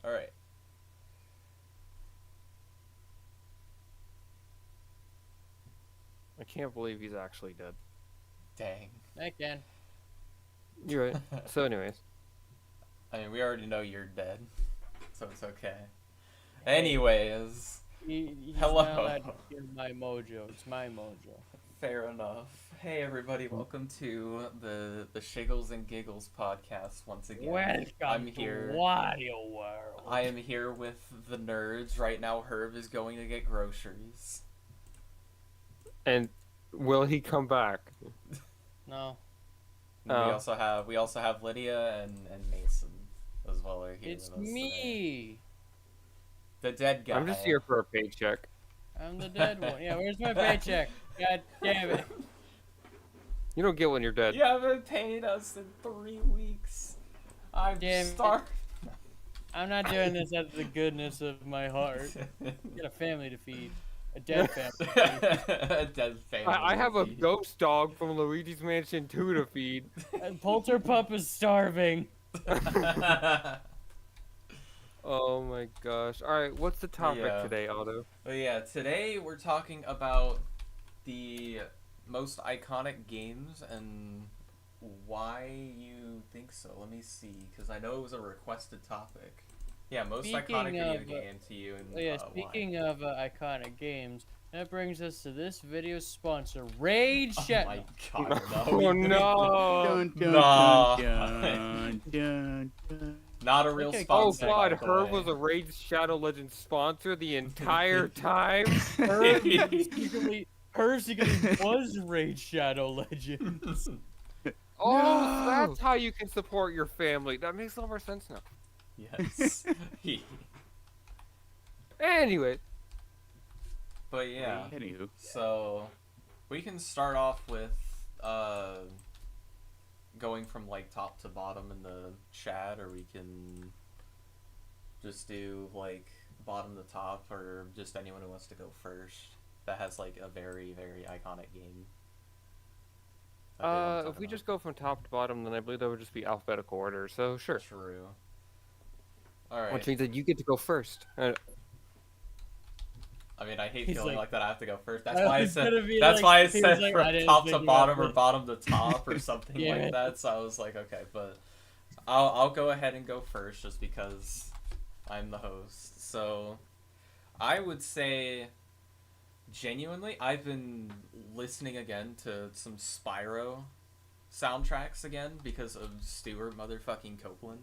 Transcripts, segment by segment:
Alright. I can't believe he's actually dead. Dang. I can. You're right. So anyways. I mean, we already know you're dead, so it's okay. Hey. Anyways, He's hello. not allowed to steal my mojo. It's my mojo. Fair enough. Hey everybody, welcome to the Shiggles and Giggles podcast once again. Welcome I'm here. to Wario World. I am here with the nerds. Right now Herb is going to get groceries. And will he come back? No. We also have Lydia and Mason as well are here It's with us me. today. The dead guy. I'm just here for a paycheck. I'm the dead one. Yeah, where's my paycheck? God damn it. You don't get when you're dead. You haven't paid us in 3 weeks. I'm starving. I'm not doing this out of the goodness of my heart. I got a family to feed. A dead family. A dead family. I have a ghost dog from Luigi's Mansion 2 to feed. And Polterpup is starving. Oh my gosh. Alright, what's the topic today, Otto? Well, yeah, today we're talking about the most iconic games and why you think so. Let me see, because I know it was a requested topic. Yeah, most iconic video game to you. And, speaking of iconic games, that brings us to this video's sponsor, Raid Shadow. Oh my god, Oh no! Not a real sponsor. Oh god, Herb was a Raid Shadow Legends sponsor the entire time? Herb secretly was Raid Shadow Legends. Oh, no. That's how you can support your family. That makes a lot more sense now. Yes. Anyway. But yeah. Anywho. So we can start off with going from like top to bottom in the chat, or we can just do like bottom to top, or just anyone who wants to go first that has like a very, very iconic game. If we just go from top to bottom, then I believe that would just be alphabetical order, so sure. True. Alright. Which means that you get to go first. I mean, I hate feeling like that I have to go first. That's I why I was said. gonna be That's like- why I he said was like, from I didn't top to think bottom about or it. bottom to top or something Yeah. like that. So I was like, okay, but I'll go ahead and go first just because I'm the host. So I would say, genuinely, I've been listening again to some Spyro soundtracks again because of Stuart motherfucking Copeland.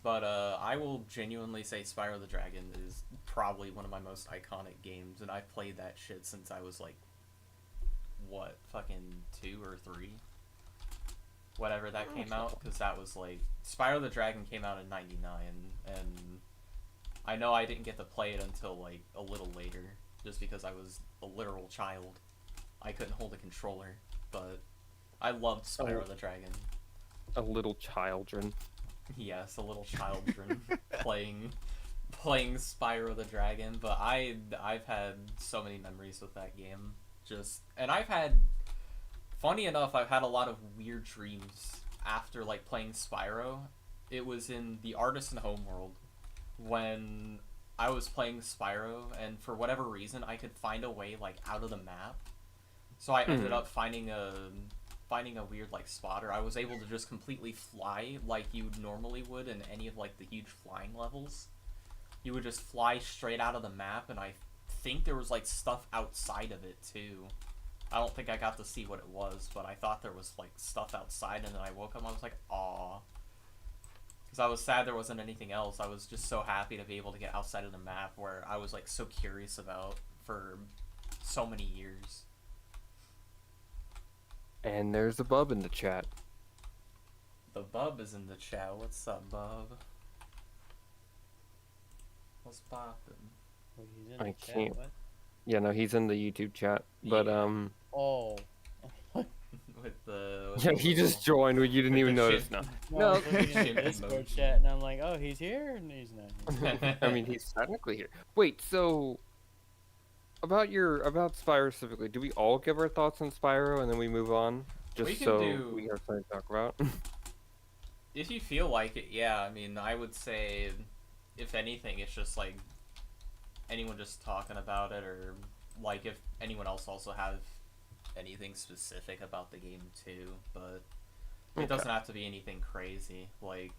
But I will genuinely say Spyro the Dragon is probably one of my most iconic games, and I've played that shit since I was like, what, fucking 2 or 3? Whatever that came out, because that was like, Spyro the Dragon came out in 99, and I know I didn't get to play it until like a little later, just because I was a literal child. I couldn't hold a controller, but I loved Spyro the Dragon. A little children. Yes, a little children playing Spyro the Dragon, but I've had so many memories with that game. And funny enough, I've had a lot of weird dreams after like playing Spyro. It was in the Artisan Homeworld when I was playing Spyro, and for whatever reason I could find a way like out of the map. So I ended up finding a weird like spot, or I was able to just completely fly like you normally would in any of like the huge flying levels. You would just fly straight out of the map, and I think there was like stuff outside of it too. I don't think I got to see what it was, but I thought there was like stuff outside, and then I woke up and I was like, aw. Because I was sad there wasn't anything else. I was just so happy to be able to get outside of the map where I was like so curious about for so many years. And there's the bub in the chat. The bub is in the chat. What's up, bub? What's poppin'? Oh, he's in I the chat, can't. what? Yeah, no, he's in the YouTube chat. But, Oh. yeah, he just joined, you didn't even notice. No. No, I was looking at the Discord chat, and I'm like, oh, he's here? And he's not here. I mean, he's technically here. Wait, so... About Spyro specifically, do we all give our thoughts on Spyro and then we move on? Just we can so do... we have something to talk about? If you feel like it, yeah. I mean, I would say if anything, it's just like anyone just talking about it, or like if anyone else also have anything specific about the game too, but it doesn't have to be anything crazy. Like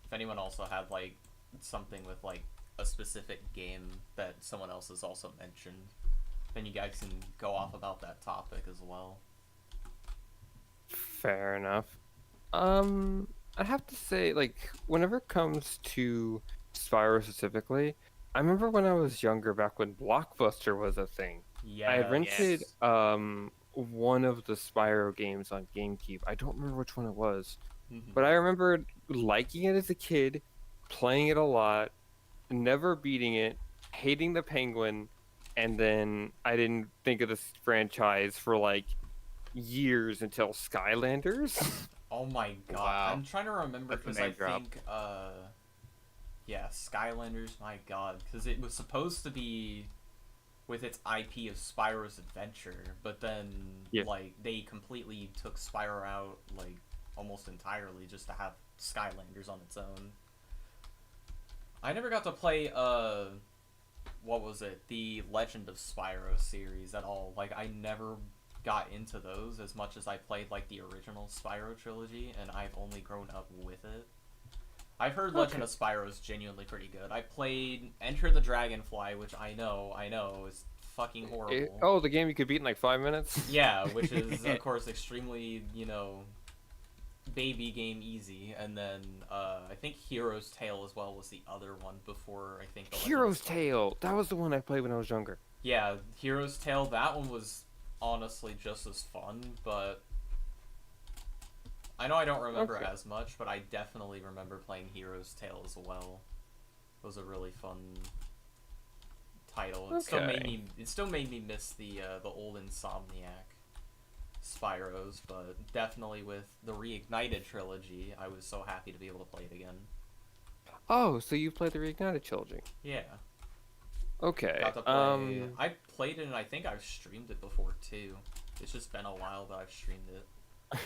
if anyone also had like something with like a specific game that someone else has also mentioned, then you guys can go off about that topic as well. Fair enough. I have to say, like, whenever it comes to Spyro specifically, I remember when I was younger, back when Blockbuster was a thing. I had rented Yes. one of the Spyro games on GameCube. I don't remember which one it was, Mhm. but I remember liking it as a kid, playing it a lot, never beating it, hating the penguin, and then I didn't think of this franchise for like years until Skylanders. Oh my god. Wow. I'm trying to remember That's a because I name drop. think yeah, Skylanders, my god, because it was supposed to be with its IP of Spyro's Adventure, but then Yeah. like they completely took Spyro out like almost entirely just to have Skylanders on its own. I never got to play what was it? The Legend of Spyro series at all. Like I never got into those as much as I played like the original Spyro trilogy, and I've only grown up with it. I've heard Legend of Spyro is genuinely pretty good. I played Enter the Dragonfly, which I know is fucking horrible. Oh, the game you could beat in like 5 minutes? Yeah, which is of course extremely, baby game easy. And then I think Hero's Tale as well was the other one before I think the Legend of Hero's Spyro. Tale! That was the one I played when I was younger. Yeah, Hero's Tale, that one was honestly just as fun, but I know I don't remember Okay. as much, but I definitely remember playing Hero's Tale as well. It was a really fun title. It still made me miss the old Insomniac Spyros, but definitely with the Reignited trilogy, I was so happy to be able to play it again. Oh, so you played the Reignited trilogy. Yeah. Okay. Got to play. I played it and I think I've streamed it before too. It's just been a while that I've streamed it.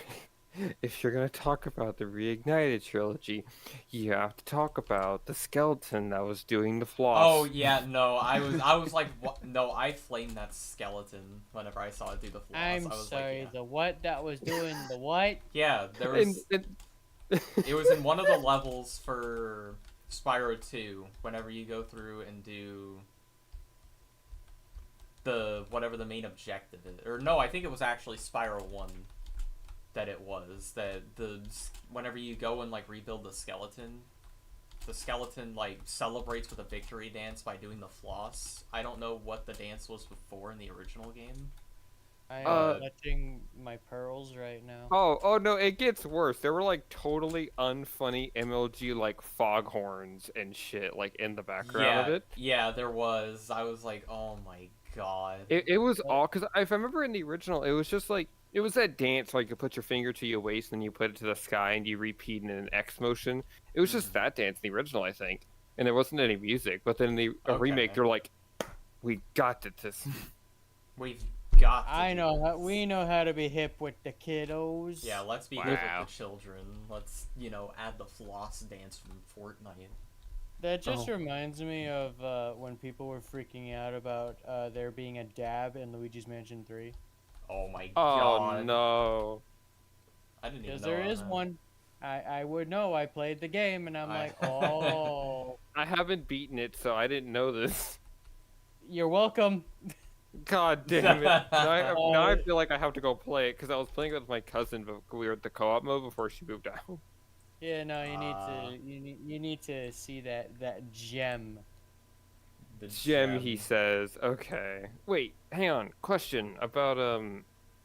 If you're gonna talk about the Reignited trilogy, you have to talk about the skeleton that was doing the floss. Oh yeah, no, I was like, what? No, I flamed that skeleton whenever I saw it do the floss. I'm I was sorry, like, the what that was doing the what? yeah, there was. And It was in one of the levels for Spyro 2. Whenever you go through and do the whatever the main objective is, or no, I think it was actually Spyro 1 that it was that whenever you go and like rebuild the skeleton like celebrates with a victory dance by doing the floss. I don't know what the dance was before in the original game. I Uh, am clutching my pearls right now. oh no, it gets worse. There were like totally unfunny MLG like foghorns and shit like in the background of it. Yeah, there was. I was like, oh my god. It was all because if I remember in the original, it was just like it was that dance like you put your finger to your waist and you put it to the sky and you repeat in an X motion. It was just that dance in the original, I think, and there wasn't any music. But then in the remake, Okay. they're like, "We got this." We've got to I do know this. we know how to be hip with the kiddos. Yeah, let's be Wow. good with the children. Let's, add the floss dance from Fortnite. That just Oh. reminds me of when people were freaking out about there being a dab in Luigi's Mansion 3. Oh my Oh god. no! I didn't even Because know there about is that. one. I would know. I played the game and I'm I- like, oh, I haven't beaten it, so I didn't know this. you're welcome. God damn it! Now I Oh. feel like I have to go play it because I was playing it with my cousin, but we were at the co-op mode before she moved out. Yeah, no, you need Ah. to you need to see that gem. The Gem, he says. Okay. Wait, hang on. Question about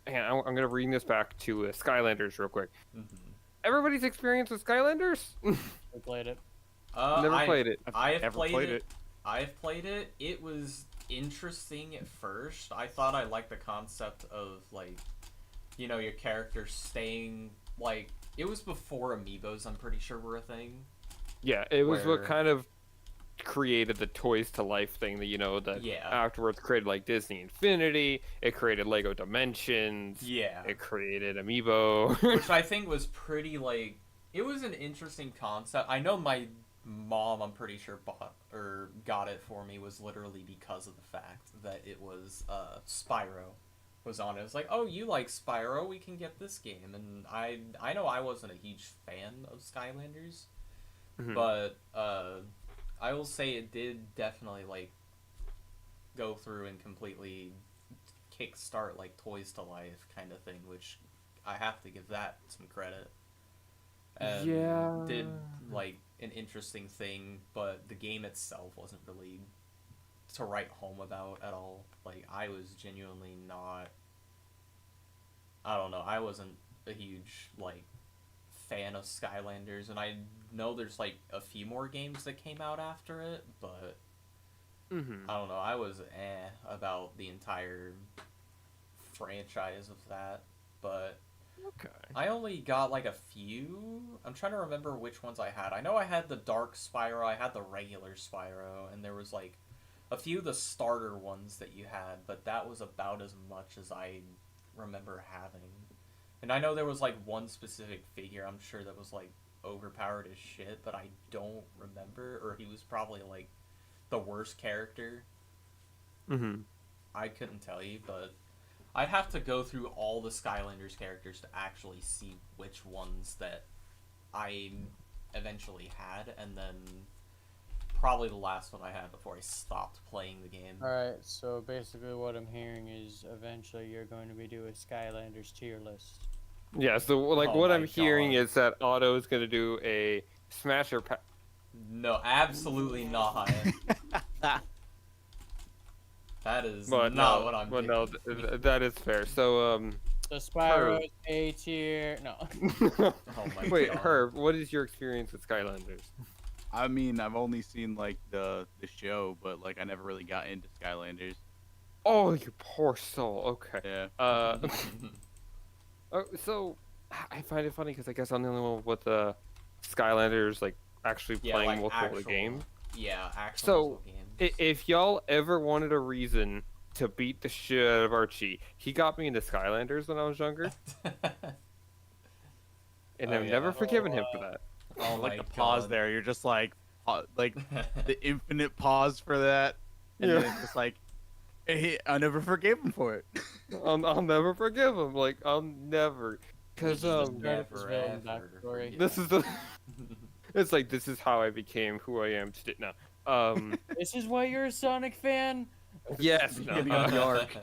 hang on, I'm gonna bring this back to Skylanders real quick. Mhm. Everybody's experience with Skylanders? We played it. Never played it. I have Never played it. I've played it. It was interesting at first. I thought I liked the concept of like, your character staying like it was before amiibos. I'm pretty sure were a thing. Yeah, it was what Where- kind of created the Toys to Life thing that Yeah. afterwards created like Disney Infinity. It created Lego Dimensions. Yeah. It created Amiibo. Which I think was pretty like it was an interesting concept. I know my mom, I'm pretty sure, bought or got it for me was literally because of the fact that it was Spyro was on it. It was like, oh, you like Spyro, we can get this game. And I know I wasn't a huge fan of Skylanders, Mhm. but I will say it did definitely like go through and completely kickstart like Toys to Life kind of thing, which I have to give that some credit. And Yeah. did like an interesting thing, but the game itself wasn't really to write home about at all. Like I was genuinely not. I don't know. I wasn't a huge like fan of Skylanders, and I know there's like a few more games that came out after it, but Mhm. I don't know. I was about the entire franchise of that, but Okay. I only got like a few. I'm trying to remember which ones I had. I know I had the Dark Spyro, I had the regular Spyro, and there was like a few of the starter ones that you had, but that was about as much as I remember having. And I know there was like one specific figure, I'm sure that was like overpowered as shit, but I don't remember, or he was probably like the worst character. Mhm. I couldn't tell you, but I'd have to go through all the Skylanders characters to actually see which ones that I eventually had, and then probably the last one I had before I stopped playing the game. Alright, so basically what I'm hearing is eventually you're going to be doing Skylanders tier list. Yeah. So like, Oh what my I'm hearing God. is that Otto is gonna do a Smasher. No, absolutely not. That is But not no, what I'm but doing. no, that is fair. So So Spyro's A tier. No. Oh my wait, God. Herb, what is your experience with Skylanders? I mean, I've only seen like the show, but like I never really got into Skylanders. Oh, you poor soul. Okay. Yeah. So I find it funny because I guess I'm the only one with the Skylanders like actually Yeah, playing like multiple of the actual. game. Yeah, actual So multiple games. if y'all ever wanted a reason to beat the shit out of Archie, he got me into Skylanders when I was younger, and Oh, I've yeah. never forgiven him for that. Oh like my the pause God. there, you're just like the infinite pause for that, and then it's just like, hey, I never forgave him for it. I'll never forgive him. Like I'll never, because Just Start this never villain ever backstory. forgive this is the. It's like this is how I became who I am today. No. This is why you're a Sonic fan? Yes. No. Getting on the arc.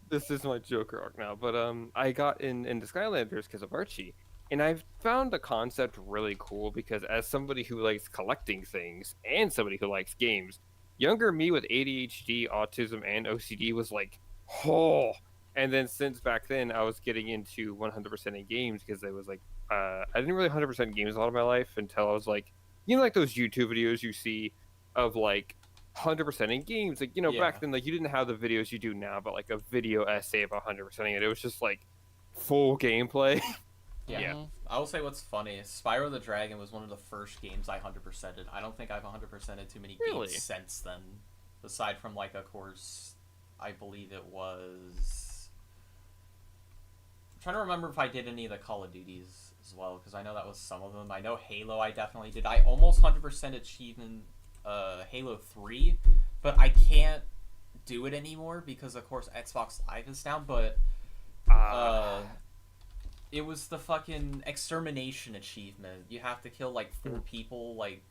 This is my Joker arc now. But I got into Skylanders because of Archie, and I've found the concept really cool because as somebody who likes collecting things and somebody who likes games, younger me with ADHD, autism, and OCD was like, oh. And then since back then, I was getting into 100% in games because it was like, I didn't really 100% games a lot of my life until I was like, you know, like those YouTube videos you see of like 100% in games. Like, you know, Yeah. back then, like you didn't have the videos you do now, but like a video essay about 100%ing it. It was just like full gameplay. Yeah. Yeah. Mhm. I will say what's funny is Spyro the Dragon was one of the first games I 100%ed. I don't think I've 100%ed too many Really? games since then. Aside from, like, of course, I believe it was... I'm trying to remember if I did any of the Call of Duties as well, because I know that was some of them. I know Halo I definitely did. I almost 100% achievement Halo 3, but I can't do it anymore because, of course, Xbox Live is down, but... It was the fucking extermination achievement. You have to kill like 4 people like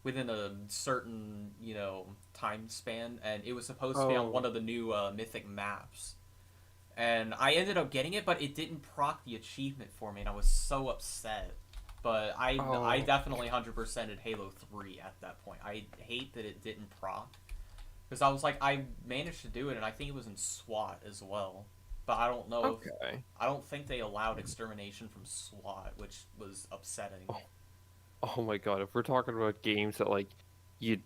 within a certain, you know, time span, and it was supposed to be on one of the new mythic maps. And I ended up getting it, but it didn't proc the achievement for me, and I was so upset. But I definitely 100%ed Halo 3 at that point. I hate that it didn't proc. Because I was like, I managed to do it, and I think it was in SWAT as well. But I don't know if Okay. I don't think they allowed extermination from SWAT, which was upsetting. Oh my god, if we're talking about games that like you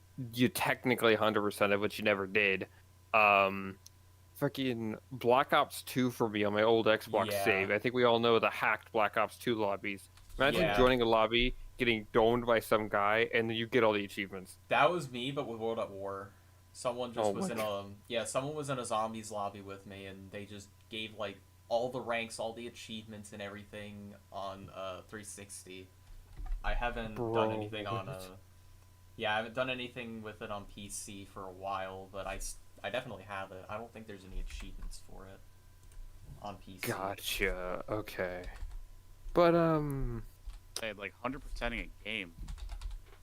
technically 100% of but you never did, freaking Black Ops 2 for me on my old Xbox Yeah. save. I think we all know the hacked Black Ops 2 lobbies. Imagine Yeah. joining a lobby, getting domed by some guy, and then you get all the achievements. That was me, but with World at War. Someone just Oh was my in someone was in a zombies lobby with me, and they just gave like all the ranks, all the achievements, and everything on 360. I haven't Bro, done anything on what? Yeah, I haven't done anything with it on PC for a while, but I definitely have it. I don't think there's any achievements for it on PC. Gotcha. Okay. But Say, like 100%ing a game.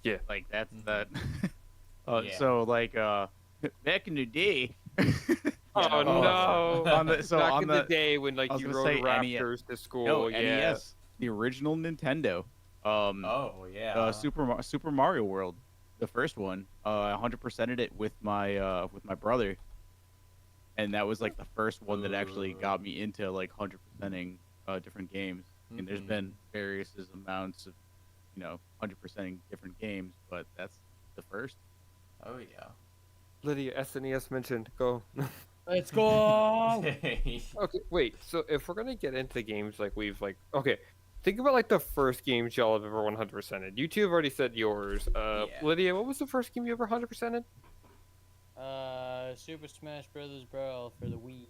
Yeah. Like that's Mhm. that. Yeah. So like back in the day. Oh Yeah, no! On the so Back on in the the day when I like was you gonna rode say Raptors to school, no yeah. NES, the original Nintendo. Oh yeah. Super Mario World, the first one. I 100%ed it with my brother, and that was like the first one that actually got me into like 100%ing different games. And there's Mhm. been various amounts of 100%ing different games, but that's the first. Oh yeah. Lydia, SNES mentioned. Go. Let's go. Okay, wait. So if we're gonna get into games like we've like, okay, think about like the first games y'all have ever 100%ed. You two have already said yours. Yeah. Lydia, what was the first game you ever 100%ed? Super Smash Brothers Brawl for the Wii.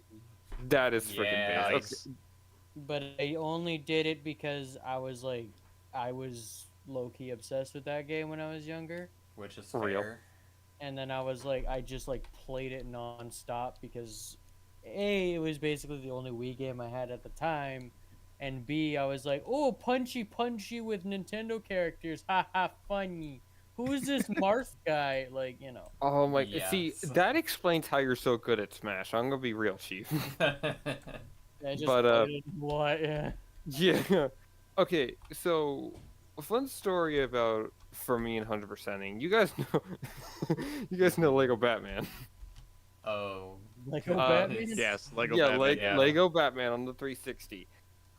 That is freaking Yeah. base. Nice. Okay. But I only did it because I was low key obsessed with that game when I was younger. Which is For real. fair. And then I just played it nonstop because A, it was basically the only Wii game I had at the time, and B, I was like, oh, punchy with Nintendo characters, haha, funny. Who's this Marth guy? Oh my. See, Yes. that explains how you're so good at Smash. I'm gonna be real, Chief. I just But, played it a lot, yeah. Yeah. Okay, so a fun story about for me and 100%ing. You guys know, you guys know Lego Batman. Oh. Lego Batman? Yes, Lego Yeah, Batman. Yeah. Lego Batman on the 360.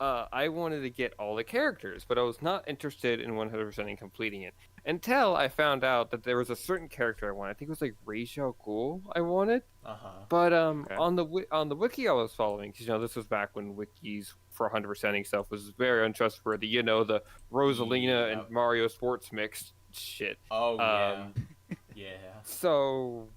I wanted to get all the characters, but I was not interested in 100%ing completing it until I found out that there was a certain character I wanted. I think it was like Ra's al Ghul I wanted. Uh-huh. But Okay. on the wiki I was following, because this was back when wikis for 100%ing stuff was very untrustworthy. The Rosalina and Yep. Mario Sports mix shit. Oh yeah. Um, Yeah. So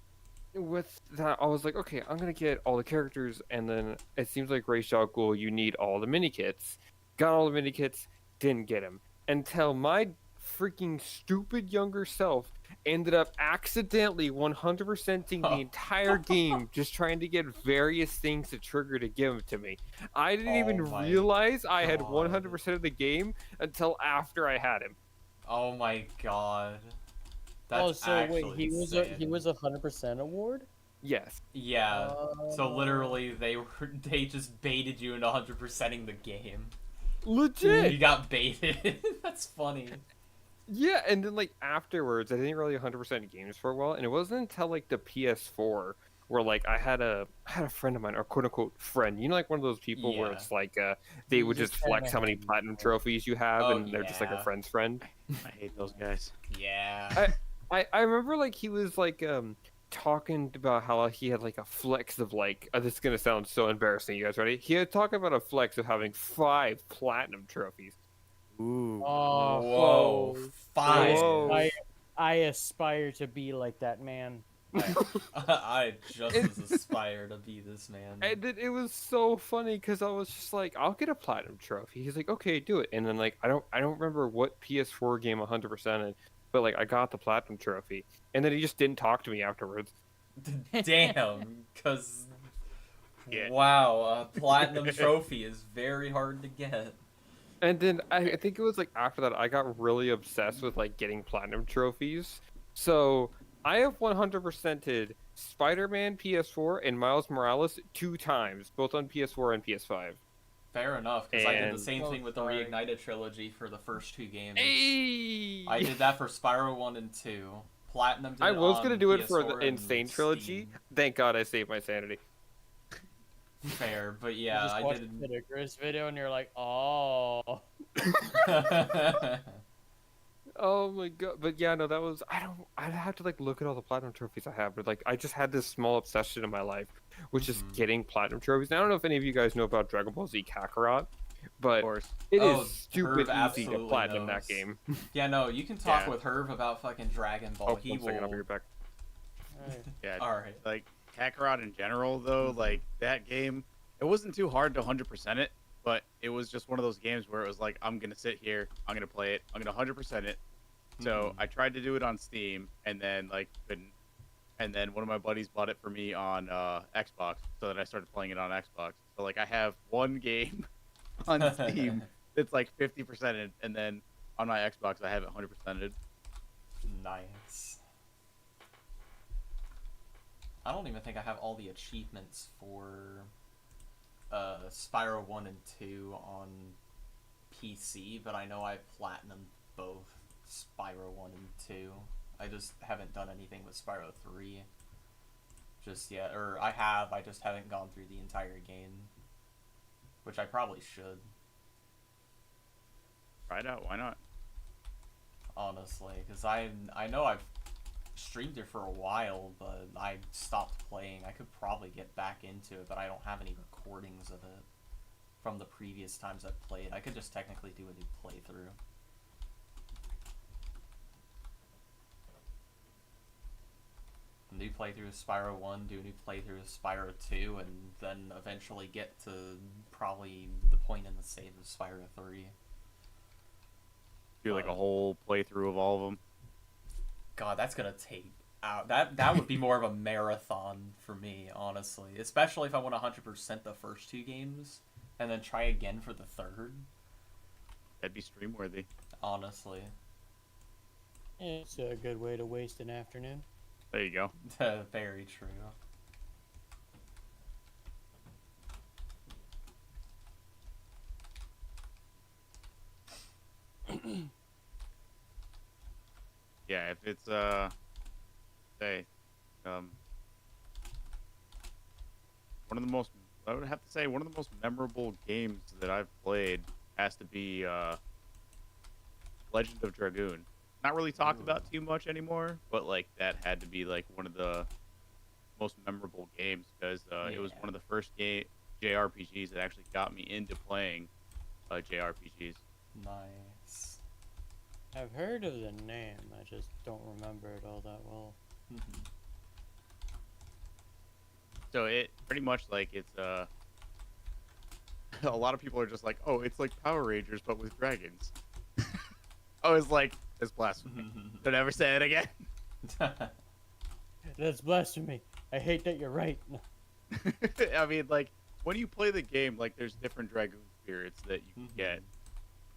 with that, I was like, okay, I'm gonna get all the characters, and then it seems like Ra's al Ghul, you need all the mini kits. Got all the mini kits, didn't get them until my freaking stupid younger self ended up accidentally 100%ing the entire game just trying to get various things to trigger to give them to me. I didn't even Oh my realize I had God. 100% of the game until after I had him. Oh my god. That's Oh, so wait, actually he insane. was 100% award? Yes. Yeah. So Oh. literally they just baited you into 100%ing the game. Legit. You got baited. That's funny. Yeah, and then like afterwards, I didn't really 100% games for a while, and it wasn't until like the PS4 where like I had a friend of mine, or quote unquote friend, like one of those people where Yeah. it's like they You would just just kinda flex how many had platinum them. trophies you have, Oh, and they're just like a yeah. friend's friend. I hate those guys. Yeah. I remember like he was like talking about how he had like a flex of like this is gonna sound so embarrassing. You guys ready? He had talked about a flex of having 5 platinum trophies. Ooh. Oh, Whoa. 5. Whoa. I aspire to be like that man. I just as aspire to be this man. And then it was so funny because I was just like, I'll get a platinum trophy. He's like, okay, do it. And then like I don't remember what PS4 game 100%ed, but like I got the platinum trophy. And then he just didn't talk to me afterwards. Damn, because Yeah. wow, a platinum trophy is very hard to get. And then I think it was like after that I got really obsessed with like getting platinum trophies. So I have 100%ed Spider-Man PS4 and Miles Morales 2 times, both on PS4 and PS5. Fair enough, because I did the And- same Oh, thing with the sorry. Reignited trilogy for the first 2 games. Hey! I did that for Spyro 1 and 2. Platinum did I it was on gonna do it for PS4 the and Insane trilogy. Steam. Thank God I saved my sanity. Fair, but You yeah, just I watched did. the Icarus video and you're like, oh. Oh my god! But yeah, no, that was I'd have to like look at all the platinum trophies I have, but like I just had this small obsession in my life, which is Mhm. getting platinum trophies. And I don't know if any of you guys know about Dragon Ball Z Kakarot, but Of course. it is Oh, stupid Herb easy to absolutely platinum knows. that game. Yeah, no, you can talk Yeah. with Herb about fucking Dragon Ball. Oh, He one second, I'll be will. right back. Yeah. Alright. Like Kakarot in general, though, like that game, it wasn't too hard to 100% it. but it was just one of those games where it was like, I'm gonna sit here, I'm gonna play it, I'm gonna 100% it. So Mhm. I tried to do it on Steam, and then like couldn't. And then one of my buddies bought it for me on Xbox, so that I started playing it on Xbox. So like I have one game on Steam that's like 50%, and then on my Xbox I have it 100%. Nice. I don't even think I have all the achievements for Spyro 1 and 2 on PC, but I know I platinum both Spyro 1 and 2. I just haven't done anything with Spyro 3 just yet. Or I just haven't gone through the entire game, which I probably should, Try it out. Why not? honestly, because I know I've streamed it for a while, but I stopped playing. I could probably get back into it, but I don't have any recordings of it from the previous times I've played. I could just technically do a new playthrough. A new playthrough of Spyro 1, do a new playthrough of Spyro 2, and then eventually get to probably the point in the save of Spyro 3. Do like a whole playthrough of all of them. God, that's gonna take out. That would be more of a marathon for me, honestly. Especially if I want 100% the first two games, and then try again for the third. That'd be stream worthy. Honestly. It's a good way to waste an afternoon. There you go. Very true. Yeah, if it's say one of the most, I would have to say one of the most memorable games that I've played has to be Legend of Dragoon. Not really talked about too much anymore, but like that had to be like one of the most memorable games because it was Yeah. one of the first JRPGs that actually got me into playing JRPGs. Nice. I've heard of the name, I just don't remember it all that well. Mhm. So it pretty much like it's a lot of people are just like, oh, it's like Power Rangers but with dragons. I was like, it's blasphemy. Don't ever say it again. That's blasphemy. I hate that you're right. I mean, like when you play the game, like there's different dragoon spirits that you can get,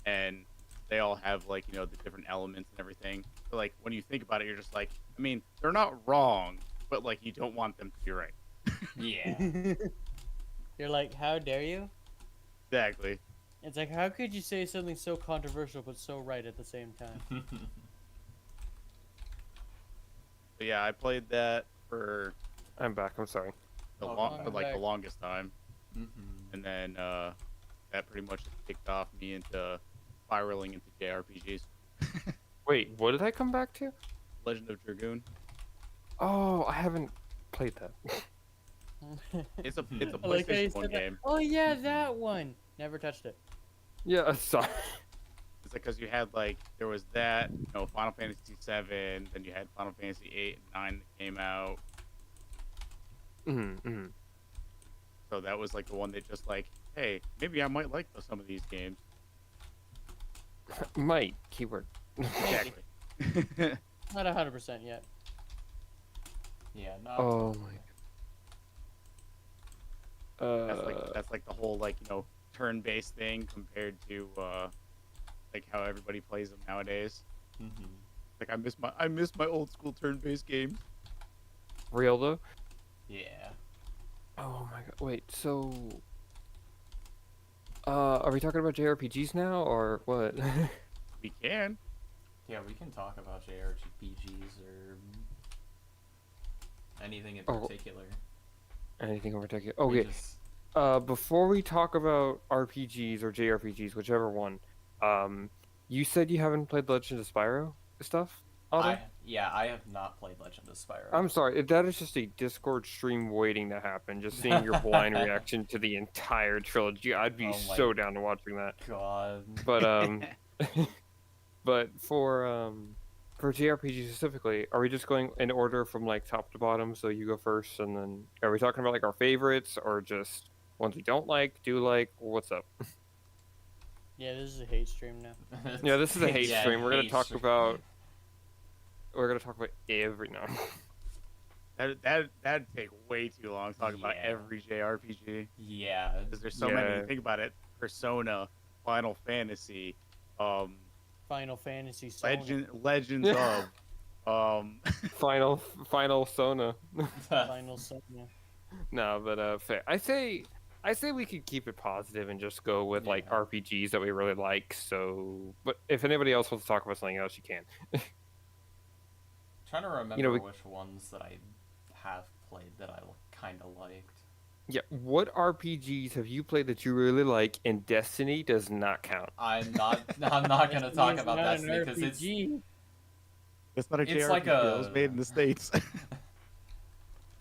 and they all have like the different elements and everything. So like when you think about it, you're just like, I mean, they're not wrong, but like you don't want them to be right. Yeah. You're like, how dare you? Exactly. It's like, how could you say something so controversial but so right at the same time? But yeah, I played that for I'm back. I'm sorry. Oh, for like the back. longest time, and then that pretty much kicked off me into spiraling into JRPGs. Wait, what did I come back to? Legend of Dragoon. Oh, I haven't played that. It's a I like how you PlayStation 1 said that. game. Oh yeah, that one. Never touched it. Yeah, sorry. It's like because you had like there was that Final Fantasy 7, then you had Final Fantasy 8 and 9 that came out. Mm-hmm. So that was like the one that just like, hey, maybe I might like some of these games. Might keyword. Exactly. Not 100% yet. Yeah, no. Oh my. That's like the whole like turn-based thing compared to like how everybody plays them nowadays. Like I miss my old school turn-based games. Real though. Yeah. Oh my god. Wait. So. Are we talking about JRPGs now or what? We can. Yeah, we can talk about JRPGs or anything in Oh. particular. Anything in particular? We Okay. just- Before we talk about RPGs or JRPGs, whichever one, you said you haven't played Legend of Spyro stuff, Otto? I have not played Legend of Spyro. I'm sorry, that is just a Discord stream waiting to happen. Just seeing your blind reaction to the entire trilogy, I'd be Oh my so down to watching that. God. But but for JRPG specifically, are we just going in order from like top to bottom? So you go first, and then are we talking about like our favorites or just ones we don't like, do like, or what's up? Yeah, this is a hate stream now. Yeah, this is a hate Yeah, stream. We're gonna hate talk stream. about. We're gonna talk about every no. That'd take way too long to talk about Yeah. every JRPG Yeah. because there's so Yeah. many. Think about it: Persona, Final Fantasy, Final Fantasy. Sona. Legends of, Final Sona. Final Sona. No, but fair. I say we could keep it positive and just go with like Yeah. RPGs that we really like. So, but if anybody else wants to talk about something else, you can. Trying to remember we- which ones that I have played that I kind of liked. Yeah, what RPGs have you played that you really like? And Destiny does not count. I'm not gonna talk Destiny's about not an Destiny because it's RPG. that's not a It's JRPG. like It was a- made in the States.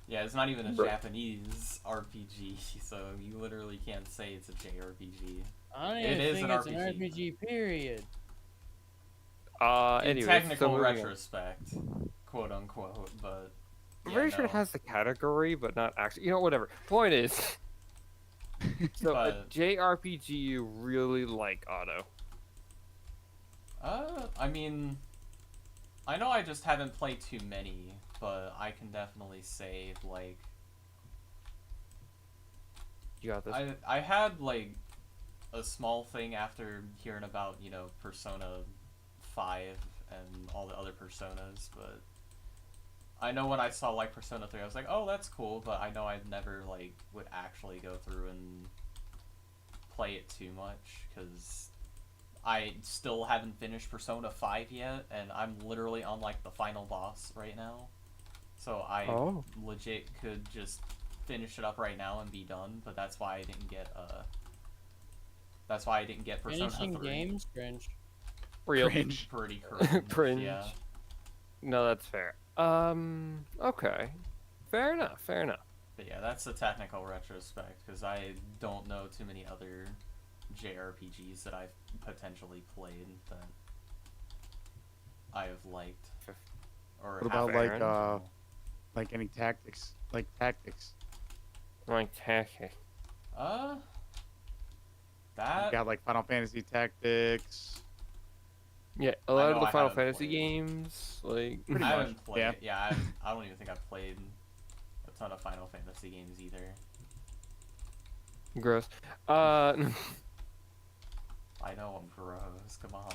yeah, it's not even a Right. Japanese RPG, so you literally can't say it's a JRPG. I don't It even is think an it's an RPG. RPG. Period. In Anyways, technical so moving on. retrospect, quote unquote, but I'm yeah, pretty sure it no. has the category, but not actually. You know, whatever. Point is, so a But- JRPG you really like, Otto. I mean, I know I just haven't played too many, but I can definitely say like You got this. I had like a small thing after hearing about, Persona 5 and all the other Personas, but I know when I saw like Persona 3, I was like, oh, that's cool, but I know I'd never like would actually go through and play it too much because I still haven't finished Persona 5 yet, and I'm literally on like the final boss right now. So I Oh. legit could just finish it up right now and be done, but that's why I didn't get Persona Finishing 3. games, cringe. Real. Cringe. Pretty cringe. Cringe. Yeah. No, that's fair. Okay. Fair enough. Fair enough. But yeah, that's a technical retrospect because I don't know too many other JRPGs that I've potentially played that I have liked. Or What have about fair played. like any tactics? Like tactics. Like, heck. That You got like Final Fantasy Tactics. Yeah, a I lot know of the I Final haven't Fantasy played. games, like. Pretty I much, haven't played yeah. it. Yeah, I don't even think I've played a ton of Final Fantasy games either. Gross. I know I'm gross. Come on.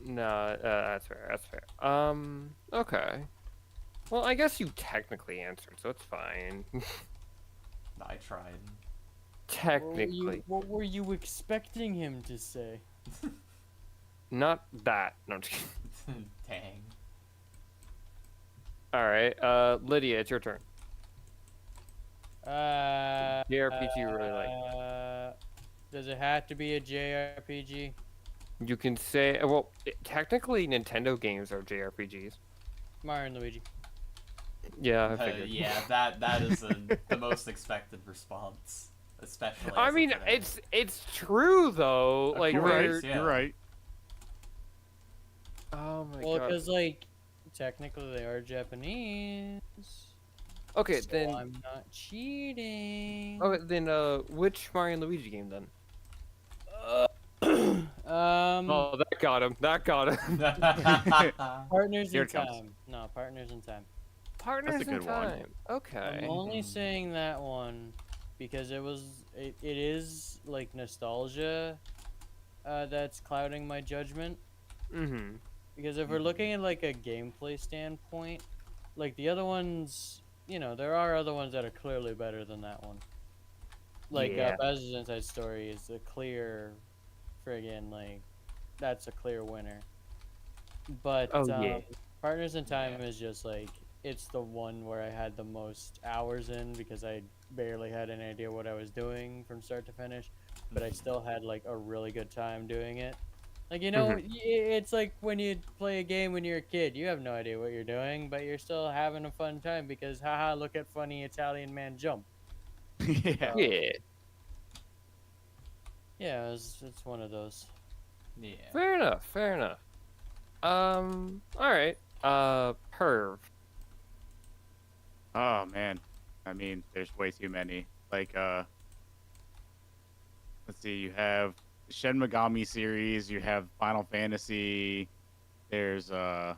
No, that's fair. That's fair. Okay. Well, I guess you technically answered, so it's fine. I tried. Technically, What were you expecting him to say? not that. No, I'm just kidding. Dang. All right. Lydia, it's your turn. JRPG you really like. Does it have to be a JRPG? You can say, well, technically Nintendo games are JRPGs. Mario and Luigi. Yeah, I figured. Yeah, that is the most expected response, especially. I as of mean, today. it's true though. Like, You're they're- right. yeah. You're right. Oh my Well, god. because like technically they are Japanese. Okay, so then. I'm not cheating. Okay, then. Which Mario and Luigi game then? Oh, that got him. That got him. Partners Here in it comes. Time. No, Partners in Time. Partners in good one. Time. Okay. I'm only Mhm. saying that one because it is like nostalgia that's clouding my judgment. Mm-hmm. Because if we're looking at like a gameplay standpoint, like the other ones, there are other ones that are clearly better than that one. Like Yeah. Bowser's Inside Story is a clear, friggin' like, that's a clear winner. But Oh, yeah. Partners in Time Yeah. is just like it's the one where I had the most hours in because I barely had any idea what I was doing from start to finish, but I still had like a really good time doing it. Like it's like when you play a game when you're a kid, you have no idea what you're doing, but you're still having a fun time because haha, look at funny Italian man jump. Yeah. Yeah. Yeah, it's one of those. Yeah. Fair enough. Fair enough. All right. Perv. Oh man. I mean, there's way too many. Like let's see, you have the Shin Megami series, you have Final Fantasy. There's Oh